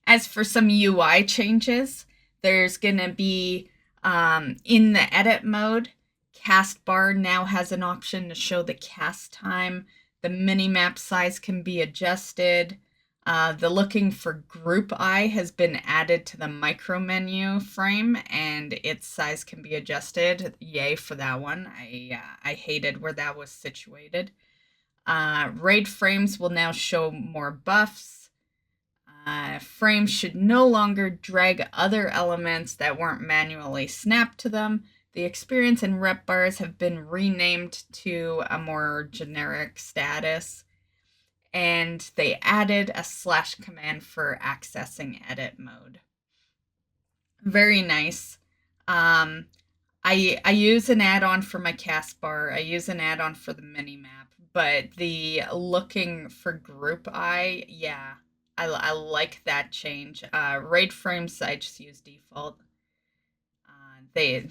As for some UI changes, there's going to be, in the edit mode, cast bar now has an option to show the cast time. The minimap size can be adjusted. The looking for group eye has been added to the micro menu frame, and its size can be adjusted. Yay for that one. I hated where that was situated. Raid frames will now show more buffs. Frames should no longer drag other elements that weren't manually snapped to them. The experience and rep bars have been renamed to a more generic status. And they added a / command for accessing edit mode. Very nice. I use an add-on for my cast bar. I use an add-on for the minimap. But the looking for group eye, yeah, I like that change. Raid frames, I just use default. I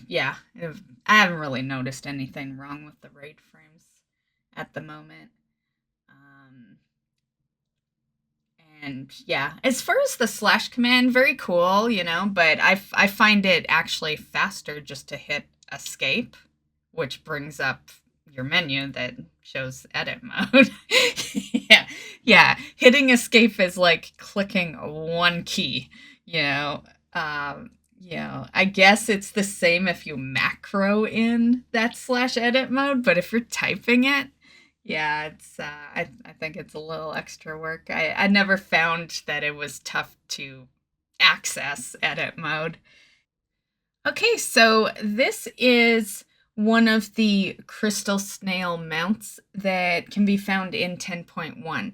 haven't really noticed anything wrong with the raid frames at the moment. And yeah, as far as the / command, very cool, but I find it actually faster just to hit escape, which brings up your menu that shows edit mode. Yeah, hitting escape is like clicking one key, I guess it's the same if you macro in that /edit mode, but if you're typing it, yeah, it's I think it's a little extra work. I never found that it was tough to access edit mode. Okay, so this is one of the crystal snail mounts that can be found in 10.1.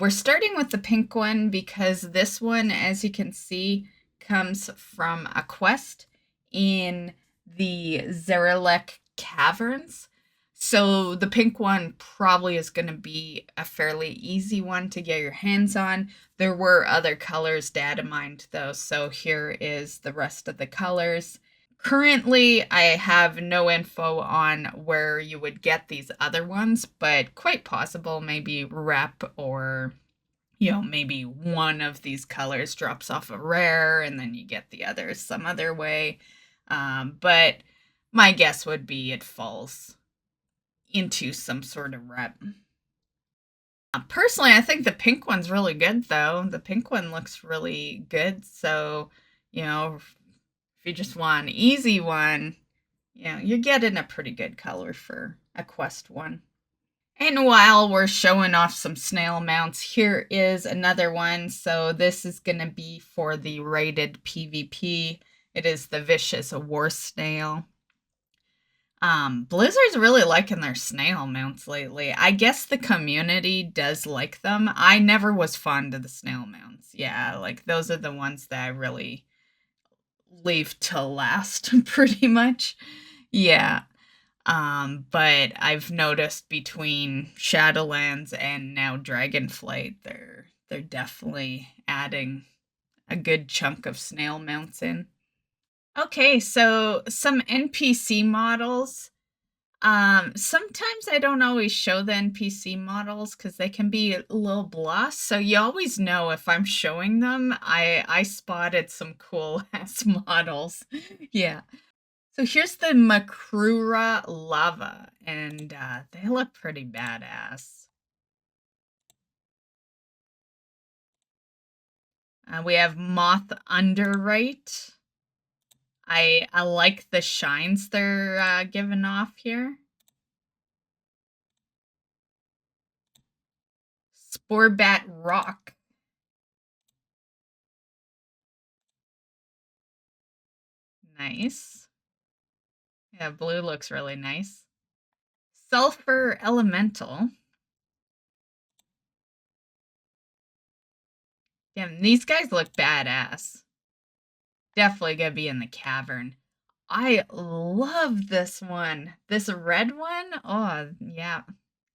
We're starting with the pink one because this one, as you can see, comes from a quest in the Zaralek Caverns. So the pink one probably is going to be a fairly easy one to get your hands on. There were other colors data mined though, so here is the rest of the colors. Currently, I have no info on where you would get these other ones, but quite possible maybe rep or, maybe one of these colors drops off a rare and then you get the others some other way. But my guess would be it falls into some sort of rep. Personally, I think the pink one's really good, though. The pink one looks really good, so, if you just want an easy one, you're getting a pretty good color for a quest one. And while we're showing off some snail mounts, here is another one. So this is going to be for the rated PvP. It is the Vicious War Snail. Blizzard's really liking their snail mounts lately. I guess the community does like them. I never was fond of the snail mounts. Yeah, like those are the ones that I really leave till last, pretty much. Yeah. But I've noticed between Shadowlands and now Dragonflight, they're definitely adding a good chunk of snail mounts in. Okay, so some NPC models. Sometimes I don't always show the NPC models because they can be a little blah. So you always know if I'm showing them, I spotted some cool ass models. Yeah. So here's the Makrura Lava, and they look pretty badass. We have Moth Underwrite. I like the shines they're giving off here. Sporebat Rock. Nice. Yeah, blue looks really nice. Sulfur Elemental. Damn, these guys look badass. Definitely gonna be in the cavern. I love this one. This red one? Oh, yeah.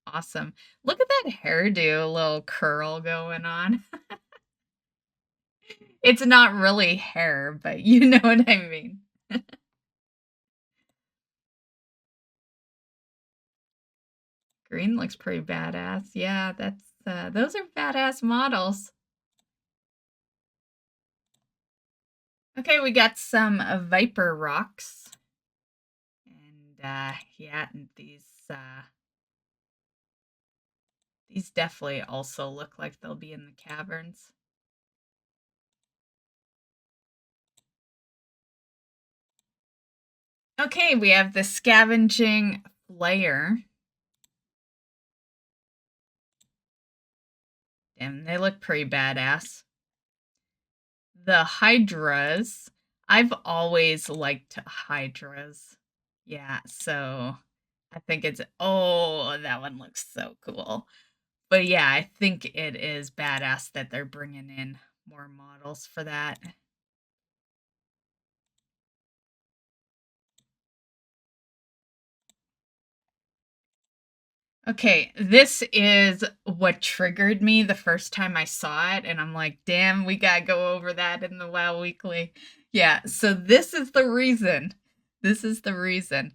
Awesome. Look at that hairdo, little curl going on. It's not really hair, but you know what I mean. Green looks pretty badass. Yeah, those are badass models. Okay, we got some Viper Rocks. And yeah, these definitely also look like they'll be in the caverns. Okay, we have the Scavenging Flayer. Damn, they look pretty badass. The Hydras. I've always liked Hydras. Yeah, so I think it's... Oh, that one looks so cool. But yeah, I think it is badass that they're bringing in more models for that. Okay, this is what triggered me the first time I saw it, and I'm like, damn, we gotta go over that in the WoW Weekly. Yeah, so this is the reason. This is the reason.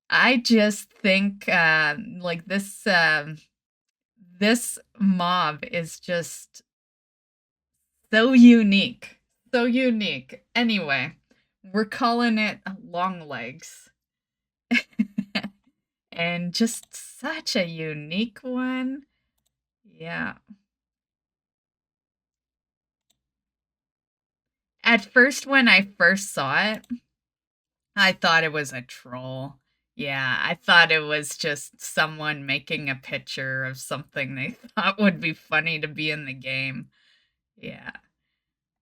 I just think, like, this mob is just so unique. So unique. Anyway, we're calling it Long Legs. And just such a unique one. Yeah. At first, when I first saw it, I thought it was a troll. Yeah, I thought it was just someone making a picture of something they thought would be funny to be in the game. Yeah.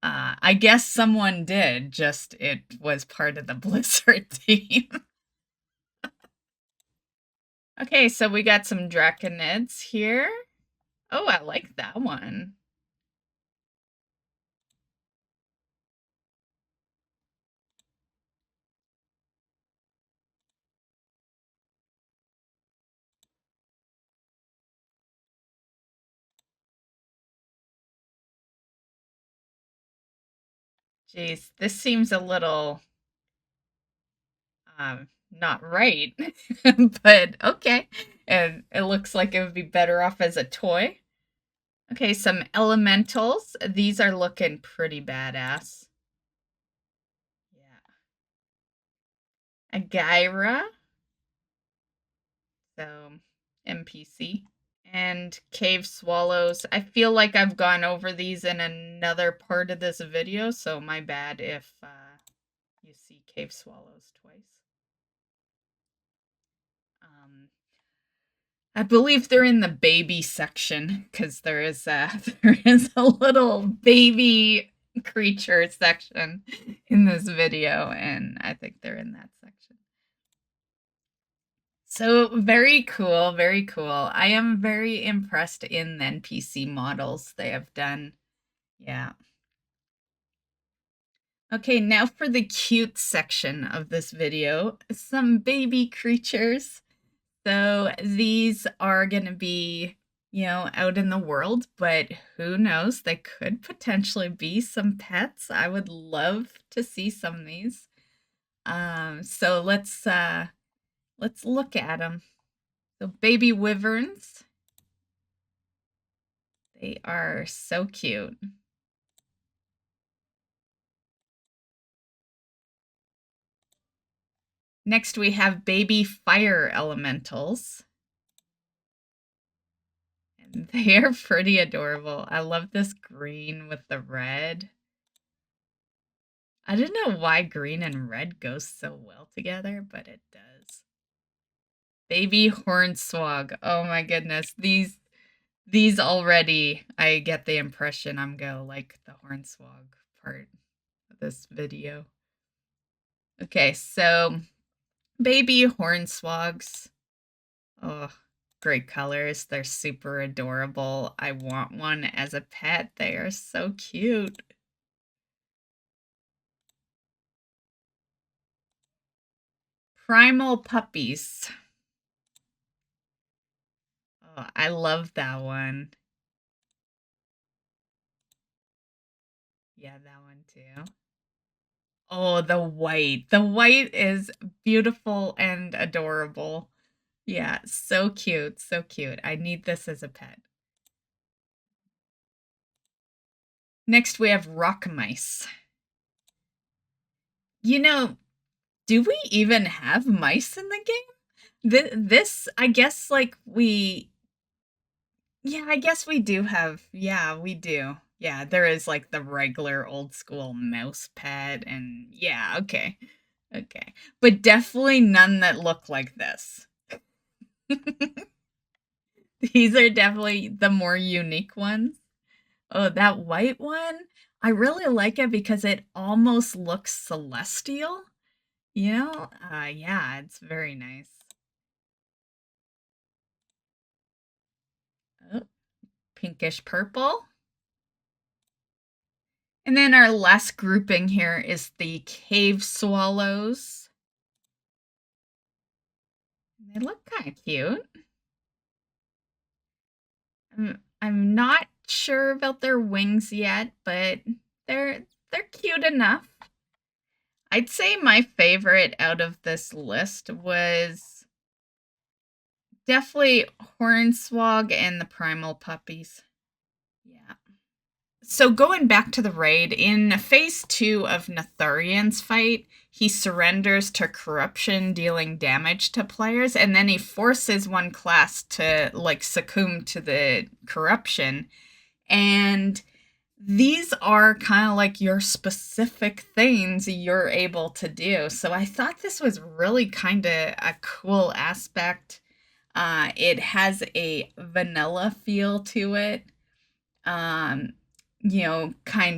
I guess someone did, just it was part of the Blizzard team. Okay, so we got some Draconids here. Oh, I like that one. Jeez, this seems a little not right, but okay. And it looks like it would be better off as a toy. Okay, some elementals. These are looking pretty badass. Yeah. A Gyra. So, NPC. And cave swallows. I feel like I've gone over these in another part of this video, so my bad if you see cave swallows twice. I believe they're in the baby section because there is a little baby creature section in this video, and I think they're in that section. So very cool, very cool. I am very impressed in the NPC models they have done. Yeah. Okay, now for the cute section of this video, some baby creatures. So these are going to be, you know, out in the world, but who knows? They could potentially be some pets. I would love to see some of these. So let's look at them. So baby wyverns. They are so cute. Next we have baby fire elementals. And they are pretty adorable. I love this green with the red. I don't know why green and red go so well together, but it does. Baby hornswog. Oh my goodness. These already, I get the impression I'm gonna like the hornswog part of this video. Okay, so baby hornswogs. Oh, great colors. They're super adorable. I want one as a pet. They are so cute. Primal puppies. Oh, I love that one. Yeah, that one too. Oh, the white. The white is beautiful and adorable. Yeah, so cute, so cute. I need this as a pet. Next, we have rock mice. You know, do we even have mice in the game? This, I guess, like, yeah, I guess we do have, yeah, we do. Yeah, there is, like, the regular old school mouse pet, and yeah, okay. Okay. But definitely none that look like this. These are definitely the more unique ones. Oh, that white one, I really like it because it almost looks celestial. You know? Yeah, it's very nice. Oh, pinkish purple. And then our last grouping here is the cave swallows. They look kind of cute. I'm not sure about their wings yet, but they're cute enough. I'd say my favorite out of this list was definitely Hornswog and the Primal Puppies. Yeah. So going back to the raid, in phase 2 of Netharion's fight, he surrenders to corruption, dealing damage to players, and then he forces one class to, like, succumb to the corruption. And these are kind of like your specific things you're able to do. So I thought this was really kind of a cool aspect. It has a vanilla feel to it. Kind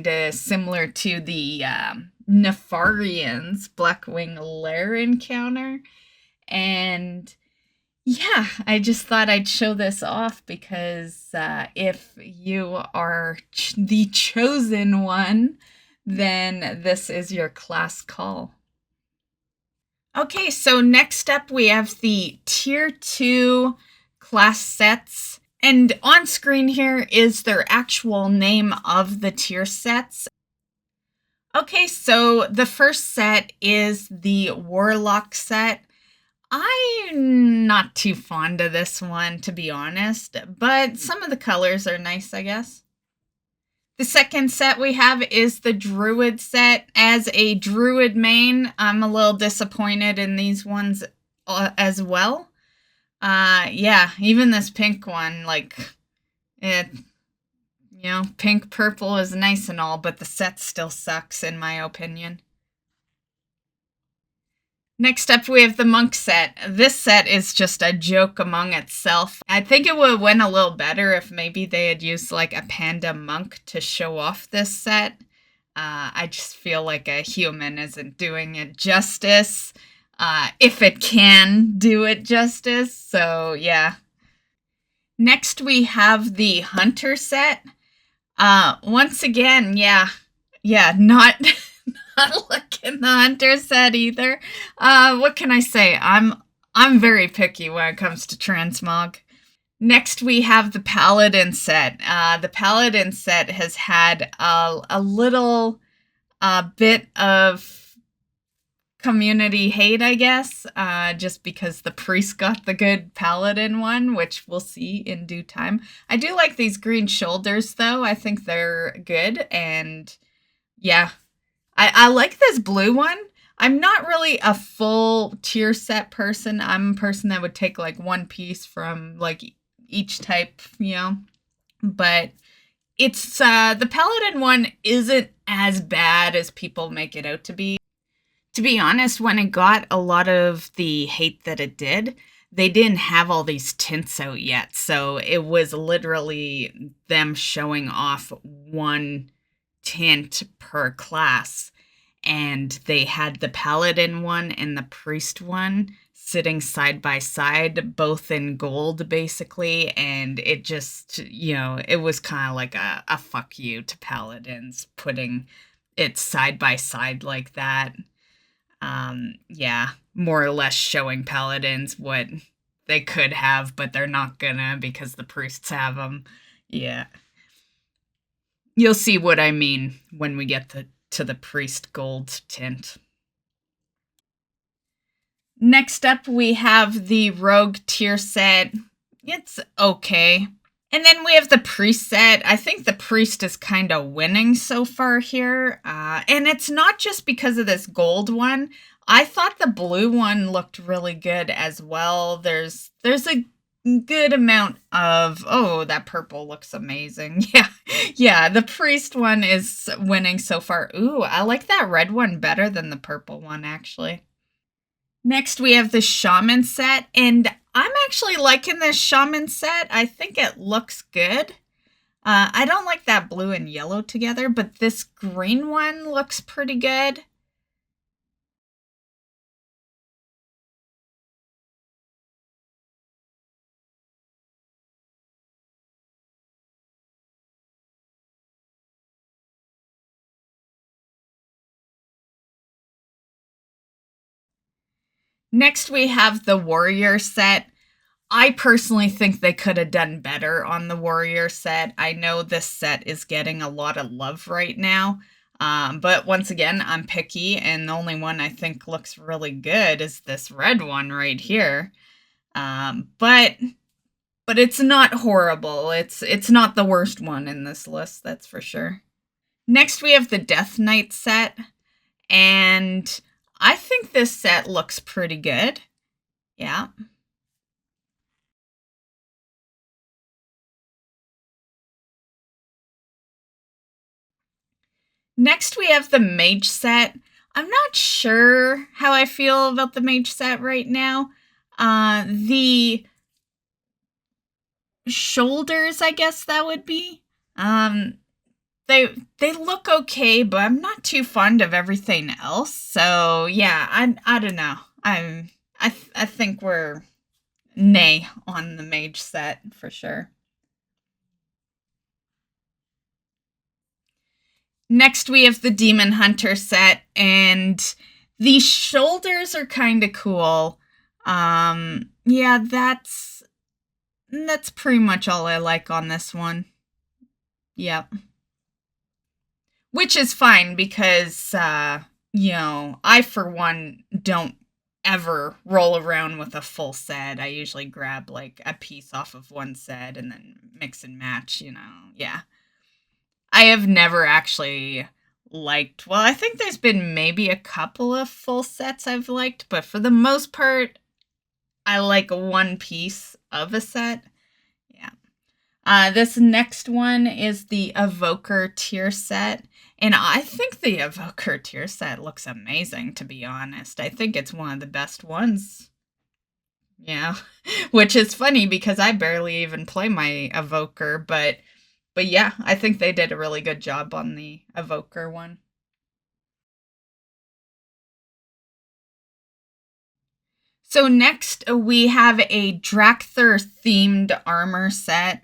of similar to the Nefarian's Blackwing Lair encounter. And yeah, I just thought I'd show this off because if you are the chosen one, then this is your class call. Okay, so next up we have the Tier 2 class sets. And on screen here is their actual name of the tier sets. Okay, so the first set is the Warlock set. I'm not too fond of this one, to be honest, but some of the colors are nice, I guess. The second set we have is the Druid set. As a Druid main, I'm a little disappointed in these ones as well. Yeah, even this pink one, like, pink purple is nice and all, but the set still sucks in my opinion. Next up we have the Monk set. This set is just a joke among itself. I think it would have went a little better if maybe they had used like a panda monk to show off this set. I just feel like a human isn't doing it justice. If it can do it justice, so yeah. Next we have the Hunter set. Once again, not not liking the Hunter set either. What can I say? I'm very picky when it comes to transmog. Next we have the Paladin set. The Paladin set has had a little bit of community hate, I guess, just because the priest got the good paladin one, which we'll see in due time. I do like these green shoulders, though. I think they're good, and yeah, I like this blue one. I'm not really a full tier set person. I'm a person that would take like one piece from like each type, but it's the paladin one isn't as bad as people make it out to be. To be honest, when it got a lot of the hate that it did, they didn't have all these tints out yet. So it was literally them showing off one tint per class. And they had the Paladin one and the Priest one sitting side by side, both in gold, basically. And it just, it was kind of like a fuck you to Paladins, putting it side by side like that. More or less showing Paladins what they could have, but they're not gonna because the priests have them. Yeah. You'll see what I mean when we get to the priest gold tint. Next up, we have the Rogue tier set. It's okay. And then we have the priest set. I think the priest is kind of winning so far here. And it's not just because of this gold one. I thought the blue one looked really good as well. There's a good amount of, oh, that purple looks amazing. Yeah, the priest one is winning so far. Ooh, I like that red one better than the purple one, actually. Next, we have the shaman set, and I'm actually liking this shaman set. I think it looks good. I don't like that blue and yellow together, but this green one looks pretty good. Next, we have the warrior set. I personally think they could have done better on the warrior set. I know this set is getting a lot of love right now. But once again, I'm picky, and the only one I think looks really good is this red one right here. But it's not horrible. It's not the worst one in this list, that's for sure. Next, we have the Death Knight set, and I think this set looks pretty good. Yeah. Next, we have the mage set. I'm not sure how I feel about the mage set right now. The shoulders, I guess that would be. They look okay, but I'm not too fond of everything else. So yeah, I don't know. I think we're nay on the mage set for sure. Next, we have the Demon Hunter set, and the shoulders are kind of cool. Yeah, that's pretty much all I like on this one. Yep. Which is fine because, you know, I, for one, don't ever roll around with a full set. I usually grab, like, a piece off of one set and then mix and match, you know. Yeah. I have never actually liked, well, I think there's been maybe a couple of full sets I've liked, but for the most part, I like one piece of a set. Yeah. This next one is the Evoker tier set, and I think the Evoker tier set looks amazing, to be honest. I think it's one of the best ones. Yeah, which is funny because I barely even play my Evoker, but yeah, I think they did a really good job on the Evoker one. So next we have a Dracthyr themed armor set,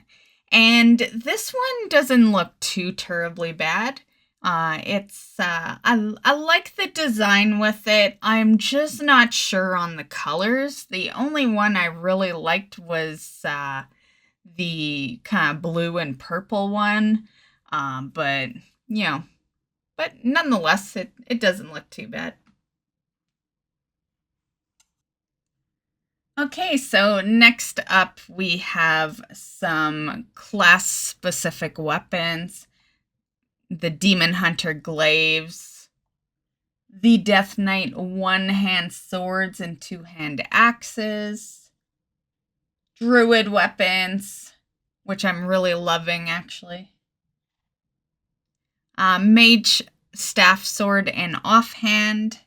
and this one doesn't look too terribly bad. I like the design with it. I'm just not sure on the colors. The only one I really liked was the kind of blue and purple one, but you know, but nonetheless, it doesn't look too bad. Okay, so next up we have some class-specific weapons. The Demon Hunter glaives, the Death Knight one-hand swords and two-hand axes, Druid weapons, which I'm really loving actually, Mage staff sword and offhand,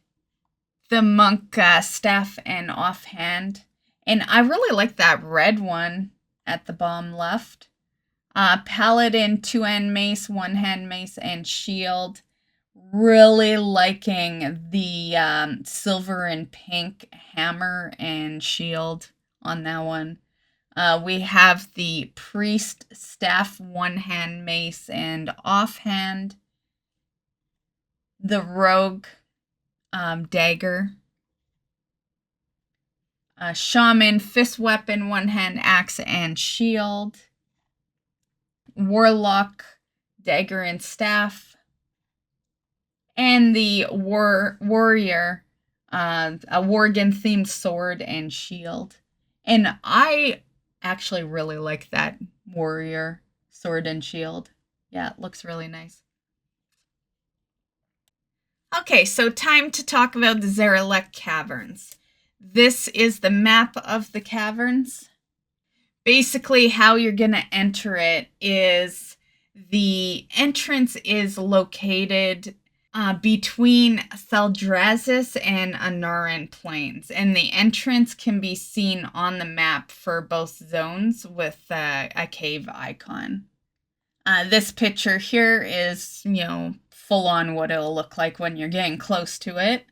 the Monk staff and offhand, and I really like that red one at the bottom left. Paladin, two-hand mace, one-hand mace, and shield. Really liking the silver and pink hammer and shield on that one. We have the priest staff, one-hand mace, and offhand. The rogue dagger. Shaman, fist weapon, one-hand axe, and shield. Warlock, dagger and staff. And the warrior, a Worgen themed sword and shield. And I actually really like that warrior sword and shield. Yeah, it looks really nice. Okay, so time to talk about the Zaralek Caverns. This is the map of the caverns. Basically, how you're going to enter it is the entrance is located between Thaldraszus and Anaran Plains, and the entrance can be seen on the map for both zones with a cave icon. This picture here is, you know, full on what it'll look like when you're getting close to it.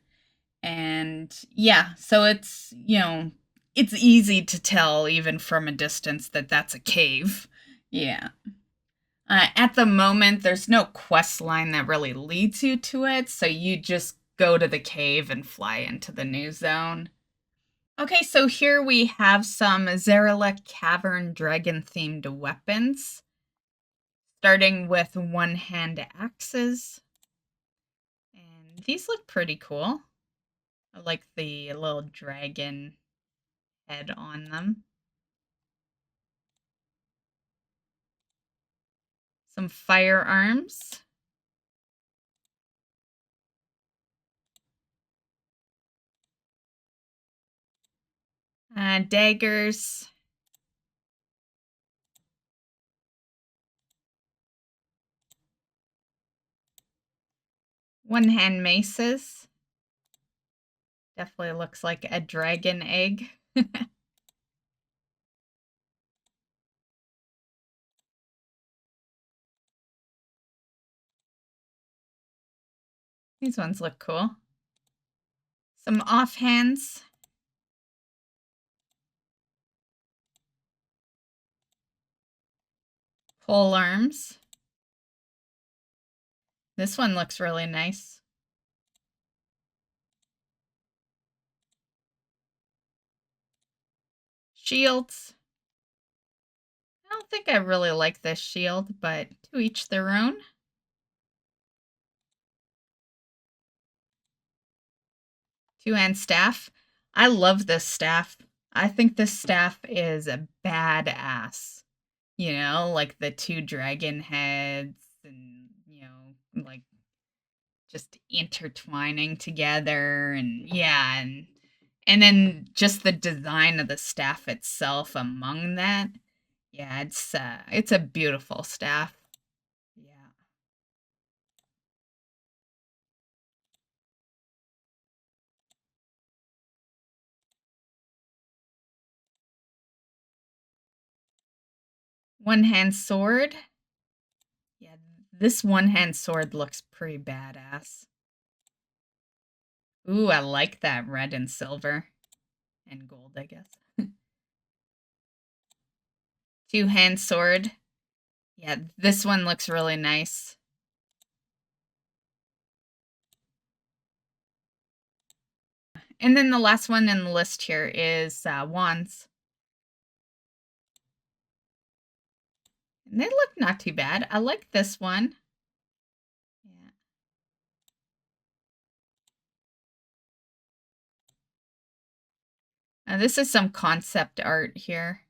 And yeah, so it's, you know, it's easy to tell even from a distance that that's a cave. Yeah. At the moment, there's no quest line that really leads you to it, so you just go to the cave and fly into the new zone. Okay, so here we have some Zaralek Cavern dragon-themed weapons, starting with one-hand axes. And these look pretty cool. I like the little dragon head on them. Some firearms. Daggers. One-hand maces. Definitely looks like a dragon egg. These ones look cool. Some offhands. Pole arms. This one looks really nice. Shields. I don't think I really like this shield, but to each their own. Two-hand staff. I love this staff. I think this staff is a badass. You know, like the two dragon heads and, you know, like just intertwining together, and yeah, and then just the design of the staff itself among that. Yeah, it's a beautiful staff. Yeah. One-hand sword. Yeah, this one-hand sword looks pretty badass. Ooh, I like that red and silver. And gold, I guess. Two-hand sword. Yeah, this one looks really nice. And then the last one in the list here is wands. And they look not too bad. I like this one. Yeah. Now this is some concept art here.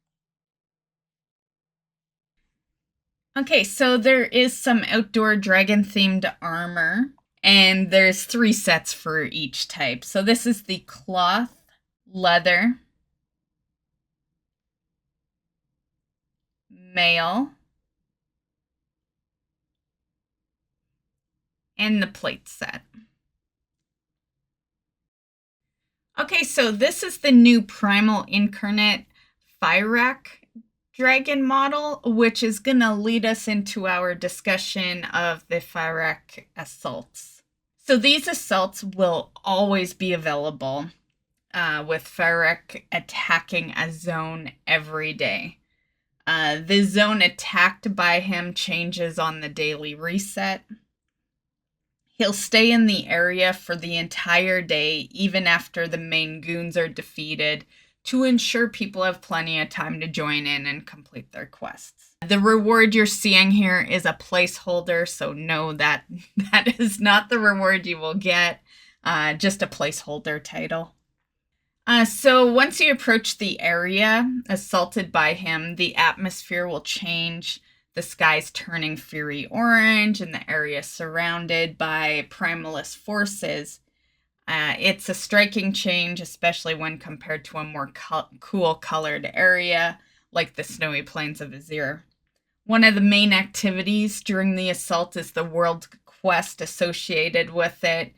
Okay, so there is some outdoor dragon-themed armor, and there's 3 sets for each type. So this is the cloth, leather, mail, and the plate set. Okay, so this is the new Primal Incarnate Fyrakk dragon model, which is going to lead us into our discussion of the Fyrakk Assaults. So these assaults will always be available with Fyrakk attacking a zone every day. The zone attacked by him changes on the daily reset. He'll stay in the area for the entire day, even after the main goons are defeated, to ensure people have plenty of time to join in and complete their quests. The reward you're seeing here is a placeholder, so no, that is not the reward you will get, just a placeholder title. So once you approach the area assaulted by him, the atmosphere will change, the sky's turning fury orange, and the area surrounded by primalist forces. It's a striking change, especially when compared to a more cool colored area like the snowy plains of Azir. One of the main activities during the assault is the world quest associated with it,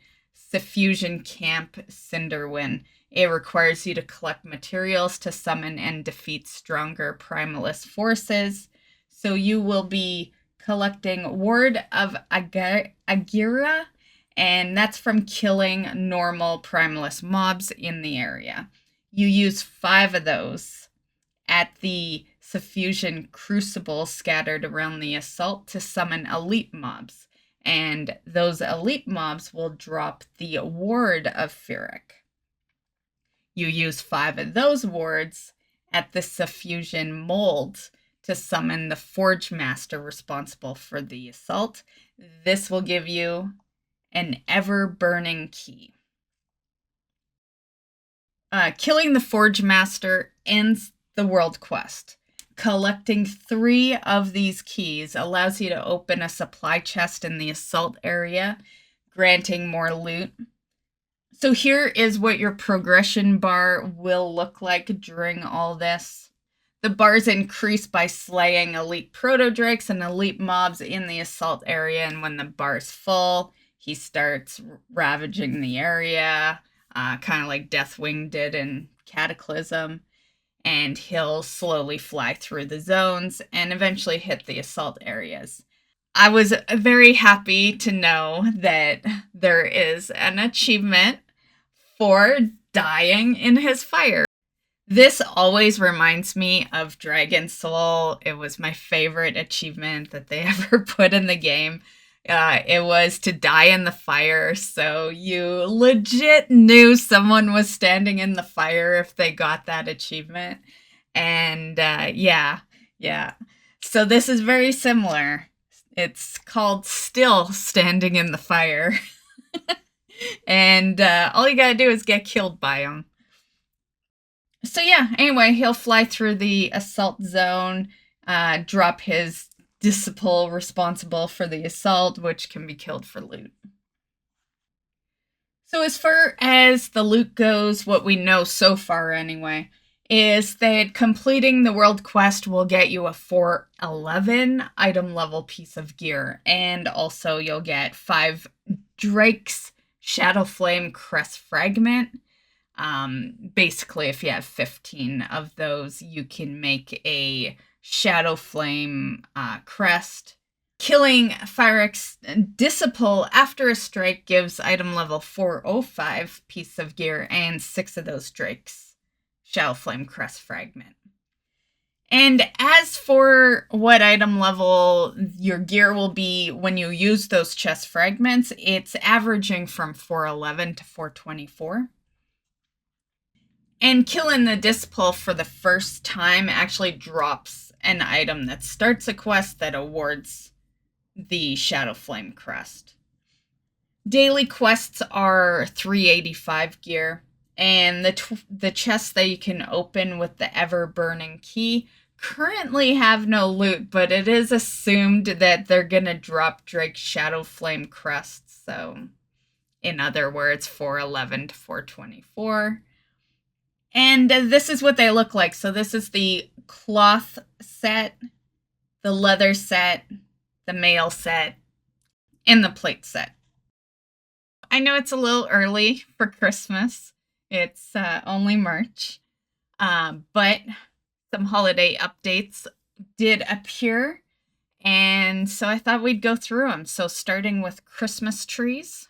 Suffusion Camp Cinderwind. It requires you to collect materials to summon and defeat stronger primalist forces. So you will be collecting Word of Agira, and that's from killing normal primalist mobs in the area. You use 5 of those at the Suffusion Crucible scattered around the assault to summon elite mobs, and those elite mobs will drop the Ward of Fyrakk. You use 5 of those wards at the Suffusion Mold to summon the Forge Master responsible for the assault. This will give you an ever-burning key. Killing the Forge Master ends the world quest. Collecting 3 of these keys allows you to open a supply chest in the assault area, granting more loot. So here is what your progression bar will look like during all this. The bars increase by slaying elite proto-drakes and elite mobs in the assault area, and when the bar's full, he starts ravaging the area, kind of like Deathwing did in Cataclysm, and he'll slowly fly through the zones and eventually hit the assault areas. I was very happy to know that there is an achievement for dying in his fire. This always reminds me of Dragon Soul. It was my favorite achievement that they ever put in the game. It was to die in the fire, so you legit knew someone was standing in the fire if they got that achievement. And yeah. So this is very similar. It's called Still Standing in the Fire. And all you gotta do is get killed by him. So yeah, anyway, he'll fly through the assault zone, drop his disciple responsible for the assault, which can be killed for loot. So as far as the loot goes, what we know so far anyway, is that completing the world quest will get you a 411 item level piece of gear, and also you'll get 5 Drake's Shadowflame Crest Fragment. Basically, if you have 15 of those, you can make a Shadowflame crest. Killing Fyrakk's Disciple after a strike gives item level 405 piece of gear and 6 of those Drake's Shadowflame Crest Fragment. And as for what item level your gear will be when you use those chest fragments, it's averaging from 411 to 424. And killing the Disciple for the first time actually drops an item that starts a quest that awards the Shadowflame Crest. Daily quests are 385 gear, and the chests that you can open with the ever-burning key currently have no loot, but it is assumed that they're gonna drop Drake's Shadowflame Crest, so in other words, 411 to 424. And this is what they look like. So this is the cloth set, the leather set, the mail set, and the plate set. I know it's a little early for Christmas. It's only March. But some holiday updates did appear. And so I thought we'd go through them. So starting with Christmas trees.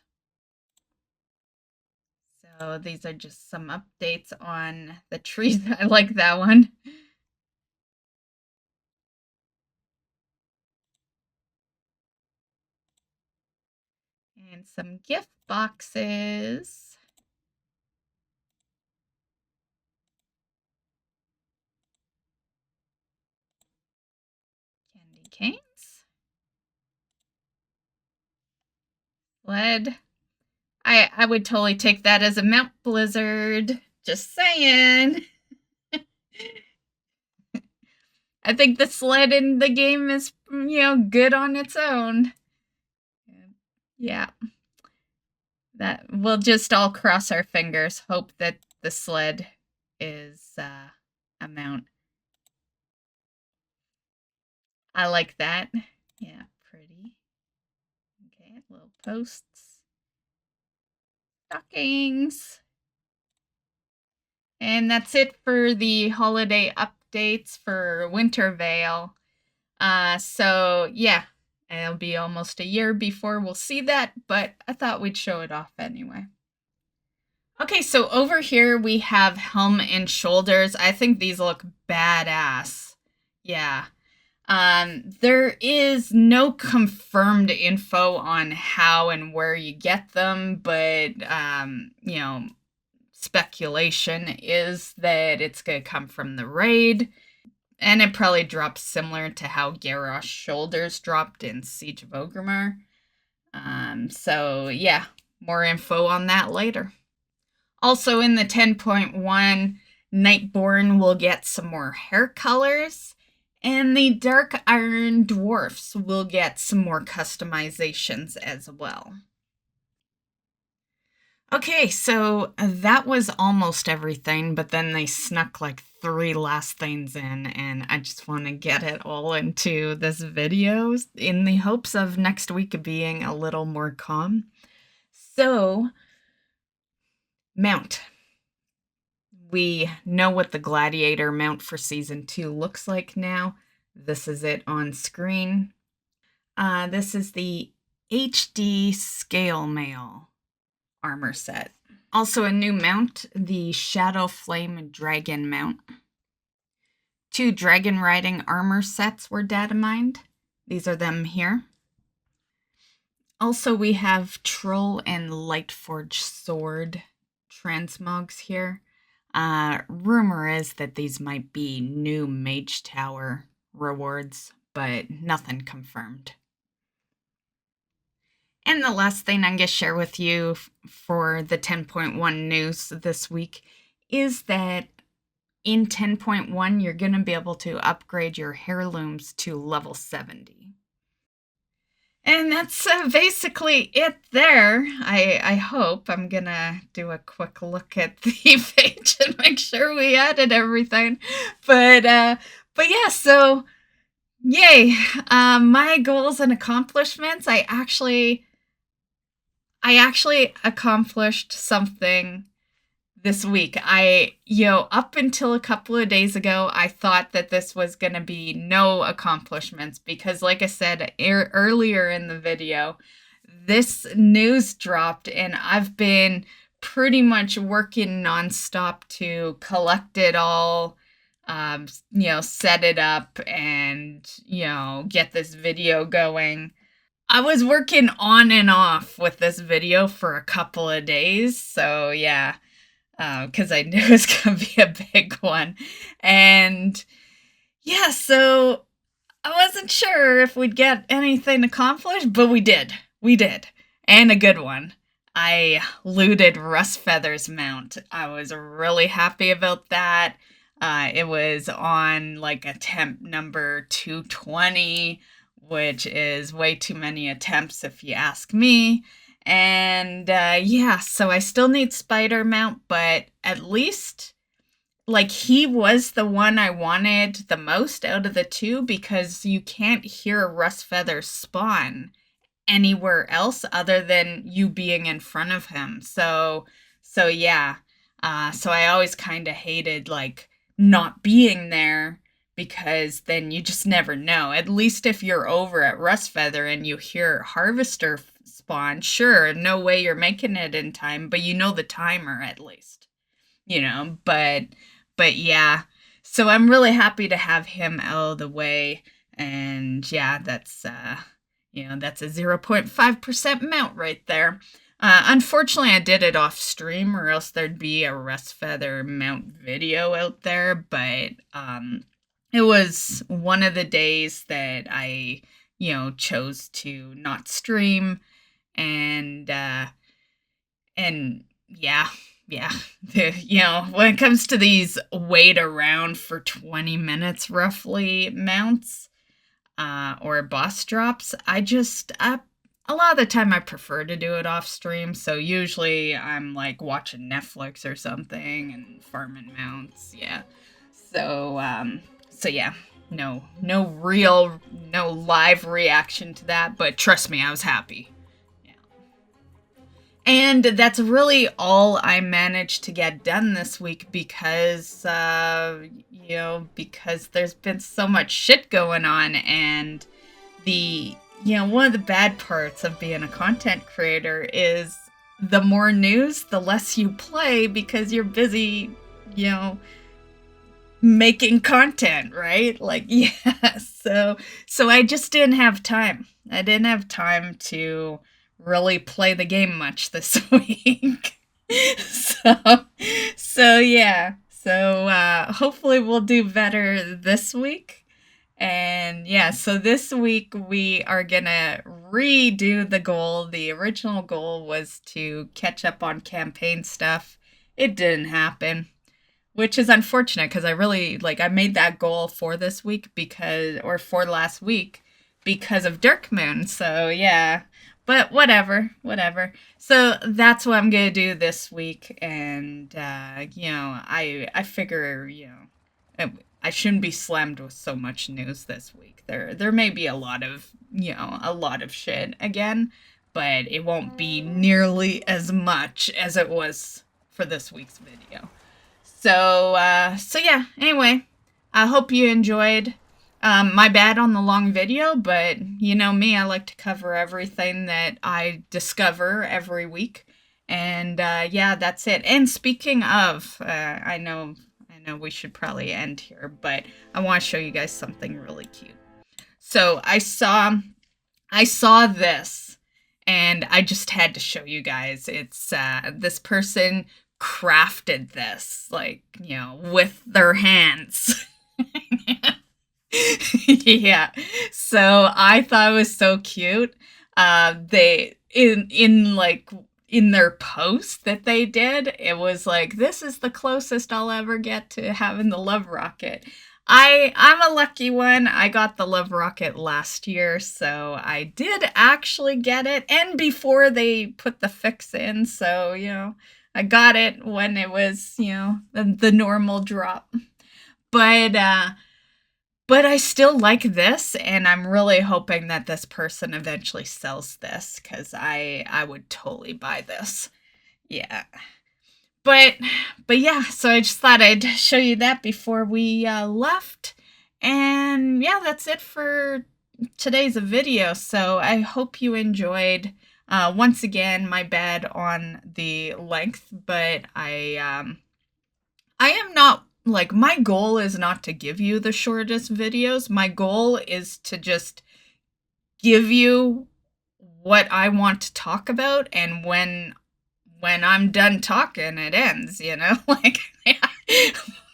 So these are just some updates on the trees. I like that one. And some gift boxes. Candy canes. Lead. I would totally take that as a Mount Blizzard. Just saying. I think the sled in the game is, good on its own. Yeah. That we'll just all cross our fingers, hope that the sled is a mount. I like that. Yeah, pretty. Okay, little posts. Stockings. And that's it for the holiday updates for Wintervale. So yeah, it'll be almost a year before we'll see that, but I thought we'd show it off anyway. Okay, so over here we have Helm and Shoulders. I think these look badass. Yeah. There is no confirmed info on how and where you get them, but, speculation is that it's going to come from the raid, and it probably drops similar to how Garrosh Shoulders dropped in Siege of Orgrimmar. So yeah, more info on that later. Also in the 10.1, Nightborne will get some more hair colors, and the Dark Iron Dwarfs will get some more customizations as well. Okay, so that was almost everything, but then they snuck like 3 last things in, and I just want to get it all into this video in the hopes of next week being a little more calm. So, mount. We know what the Gladiator mount for Season 2 looks like now. This is it on screen. This is the HD Scale Mail armor set. Also a new mount, the Shadowflame Dragon mount. 2 Dragonriding armor sets were data mined. These are them here. Also we have Troll and Lightforged sword transmogs here. Rumor is that these might be new Mage Tower rewards, but nothing confirmed. And the last thing I'm going to share with you for the 10.1 news this week is that in 10.1, you're going to be able to upgrade your heirlooms to level 70. And that's basically it there. I hope. I'm going to do a quick look at the page and make sure we added everything. But yeah, so yay. My goals and accomplishments, I actually accomplished something this week. Up until a couple of days ago, I thought that this was going to be no accomplishments because, like I said earlier in the video, this news dropped and I've been pretty much working nonstop to collect it all, set it up and, get this video going. I was working on and off with this video for a couple of days, so yeah, because I knew it was going to be a big one. And yeah, so I wasn't sure if we'd get anything accomplished, but we did. We did. And a good one. I looted Rustfeather's mount. I was really happy about that. It was on like attempt number 220, which is way too many attempts if you ask me. And yeah, so I still need Spider mount, but at least he was the one I wanted the most out of the 2 because you can't hear Rustfeather spawn anywhere else other than you being in front of him. So yeah. So I always kind of hated not being there, because then you just never know. At least if you're over at Rustfeather and you hear Harvester spawn, sure, no way you're making it in time, but you know the timer at least. But yeah. So I'm really happy to have him out of the way. And yeah, that's that's a 0.5% mount right there. Unfortunately, I did it off stream, or else there'd be a Rustfeather mount video out there, but it was one of the days that I, chose to not stream, and yeah. When it comes to these wait around for 20 minutes roughly mounts, or boss drops, a lot of the time I prefer to do it off stream, so usually I'm watching Netflix or something and farming mounts, yeah. So yeah, no live reaction to that, but trust me, I was happy. Yeah. And that's really all I managed to get done this week because, because there's been so much shit going on, and one of the bad parts of being a content creator is the more news, the less you play because you're busy, making content, right? Yeah. So I just didn't have time. I didn't have time to really play the game much this week. So yeah. So hopefully we'll do better this week. And yeah, so this week we are gonna redo the goal. The original goal was to catch up on campaign stuff. It didn't happen, which is unfortunate because I really, I made that goal for this week for last week because of Dirk Moon. So yeah, but whatever. So that's what I'm gonna do this week. And, I figure, I shouldn't be slammed with so much news this week. There may be a lot of, a lot of shit again, but it won't be nearly as much as it was for this week's video. So yeah, anyway, I hope you enjoyed. My bad on the long video, but you know me, I like to cover everything that I discover every week. And yeah, that's it. And speaking of, I know we should probably end here, but I want to show you guys something really cute. So I saw this, and I just had to show you guys. It's this person crafted this, like, with their hands. Yeah, so I thought it was so cute. They in their post that they did, it was like, this is the closest I'll ever get to having the love rocket. I'm a lucky one. I got the love rocket last year, so I did actually get it, and before they put the fix in, so I got it when it was the normal drop. But I still like this, and I'm really hoping that this person eventually sells this, because I would totally buy this. Yeah. But yeah, so I just thought I'd show you that before we left. And yeah, that's it for today's video. So I hope you enjoyed. Once again, my bad on the length, but I am not... Like, my goal is not to give you the shortest videos. My goal is to just give you what I want to talk about, and when I'm done talking, it ends, Like,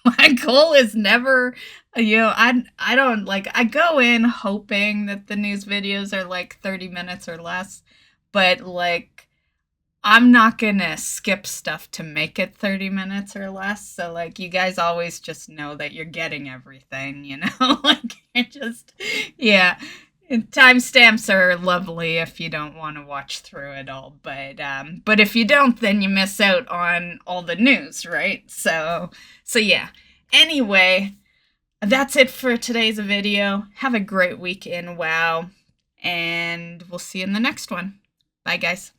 my goal is never, I don't, like, I go in hoping that the news videos are, like, 30 minutes or less, but, like, I'm not gonna skip stuff to make it 30 minutes or less. So, like, you guys always just know that you're getting everything, Like, it just, yeah. And timestamps are lovely if you don't want to watch through it all. But if you don't, then you miss out on all the news, right? So yeah. Anyway, that's it for today's video. Have a great week in WoW, and we'll see you in the next one. Bye, guys.